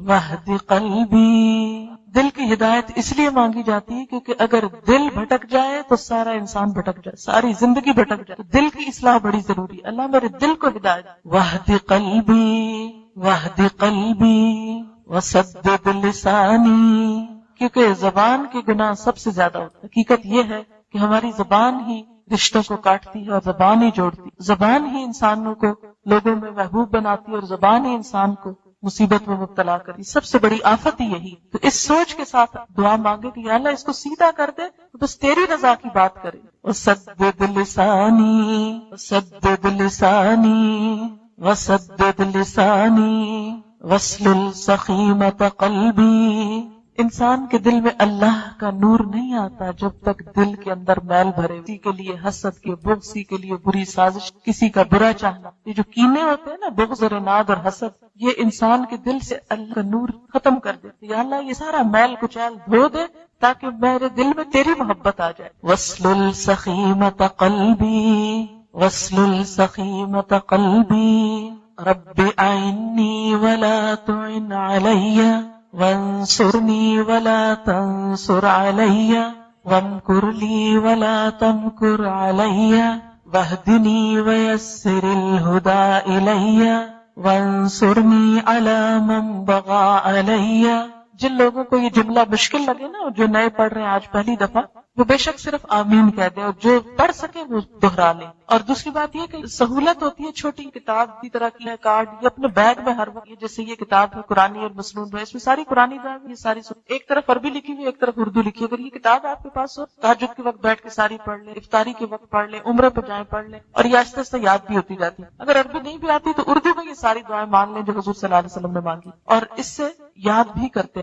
واہد قلبی، دل کی ہدایت اس لیے مانگی جاتی ہے کیونکہ اگر دل بھٹک جائے تو سارا انسان بھٹک جائے، ساری زندگی بھٹک جائے، تو دل کی اصلاح بڑی ضروری ہے، اللہ میرے دل کو ہدایت، واہد قلبی، واہد قلبی، وسدد لسانی، کیونکہ زبان کے گناہ سب سے زیادہ ہوتا ہے، حقیقت یہ ہے کہ ہماری زبان ہی رشتوں کو کاٹتی ہے اور زبان ہی جوڑتی، زبان ہی انسانوں کو لوگوں میں محبوب بناتی ہے اور زبان ہی انسان کو مصیبت میں مبتلا کرتی، سب سے بڑی آفت ہی یہی، تو اس سوچ کے ساتھ دعا مانگے کہ یا اللہ اس کو سیدھا کر دے، تو بس تیری رضا کی بات کرے، وسدد لسانی، وسدد لسانی، وسدد لسانی، واسلل سخیمۃ قلبی، انسان کے دل میں اللہ کا نور نہیں آتا جب تک دل کے اندر میل بھرے، کسی کے لیے حسد کے، بغض کے لیے بری سازش، کسی کا برا چاہنا، یہ جو کینے ہوتے ہیں نا، بغض اور عناد اور حسد، یہ انسان کے دل سے اللہ کا نور ختم کر دیتے، یا اللہ یہ سارا میل کچیل دھو دے تاکہ میرے دل میں تیری محبت آ جائے، واسلل سخیمۃ قلبی، واسلل سخیمۃ قلبی، رب اعنی ولا تعن علی، وانصرنی ولا تنصر علی، وامکر لی ولا تمکر علی، واہدنی ویسر الہدی الی، وانصرنی علی من بغى علی۔ جن لوگوں کو یہ جملہ مشکل لگے نا، جو نئے پڑھ رہے ہیں آج پہلی دفعہ، وہ بے شک صرف آمین کہہ دے اور جو پڑھ سکے وہ دہرا لے. اور دوسری بات یہ کہ سہولت ہوتی ہے چھوٹی کتاب کی طرح کی ہے کارڈ یہ اپنے بیگ میں ہر وقت جیسے یہ کتاب ہے قرآنی اور مسنون ہے اس میں ساری قرآنی دعائیں یہ ساری ایک طرف عربی لکھی ہوئی ایک طرف اردو لکھی. اگر یہ کتاب آپ کے پاس ہو تہجد کے وقت بیٹھ کے ساری پڑھ لیں, افطاری کے وقت پڑھ لیں, عمرے پہ جائیں پڑھ لیں اور یہ آہستہ آہستہ یاد بھی ہوتی جاتی. اگر عربی نہیں بھی آتی تو اردو میں یہ ساری دعائیں مانگ لیں جو حضور صلی اللہ علیہ وسلم نے مانگی اور اس سے یاد بھی کرتے.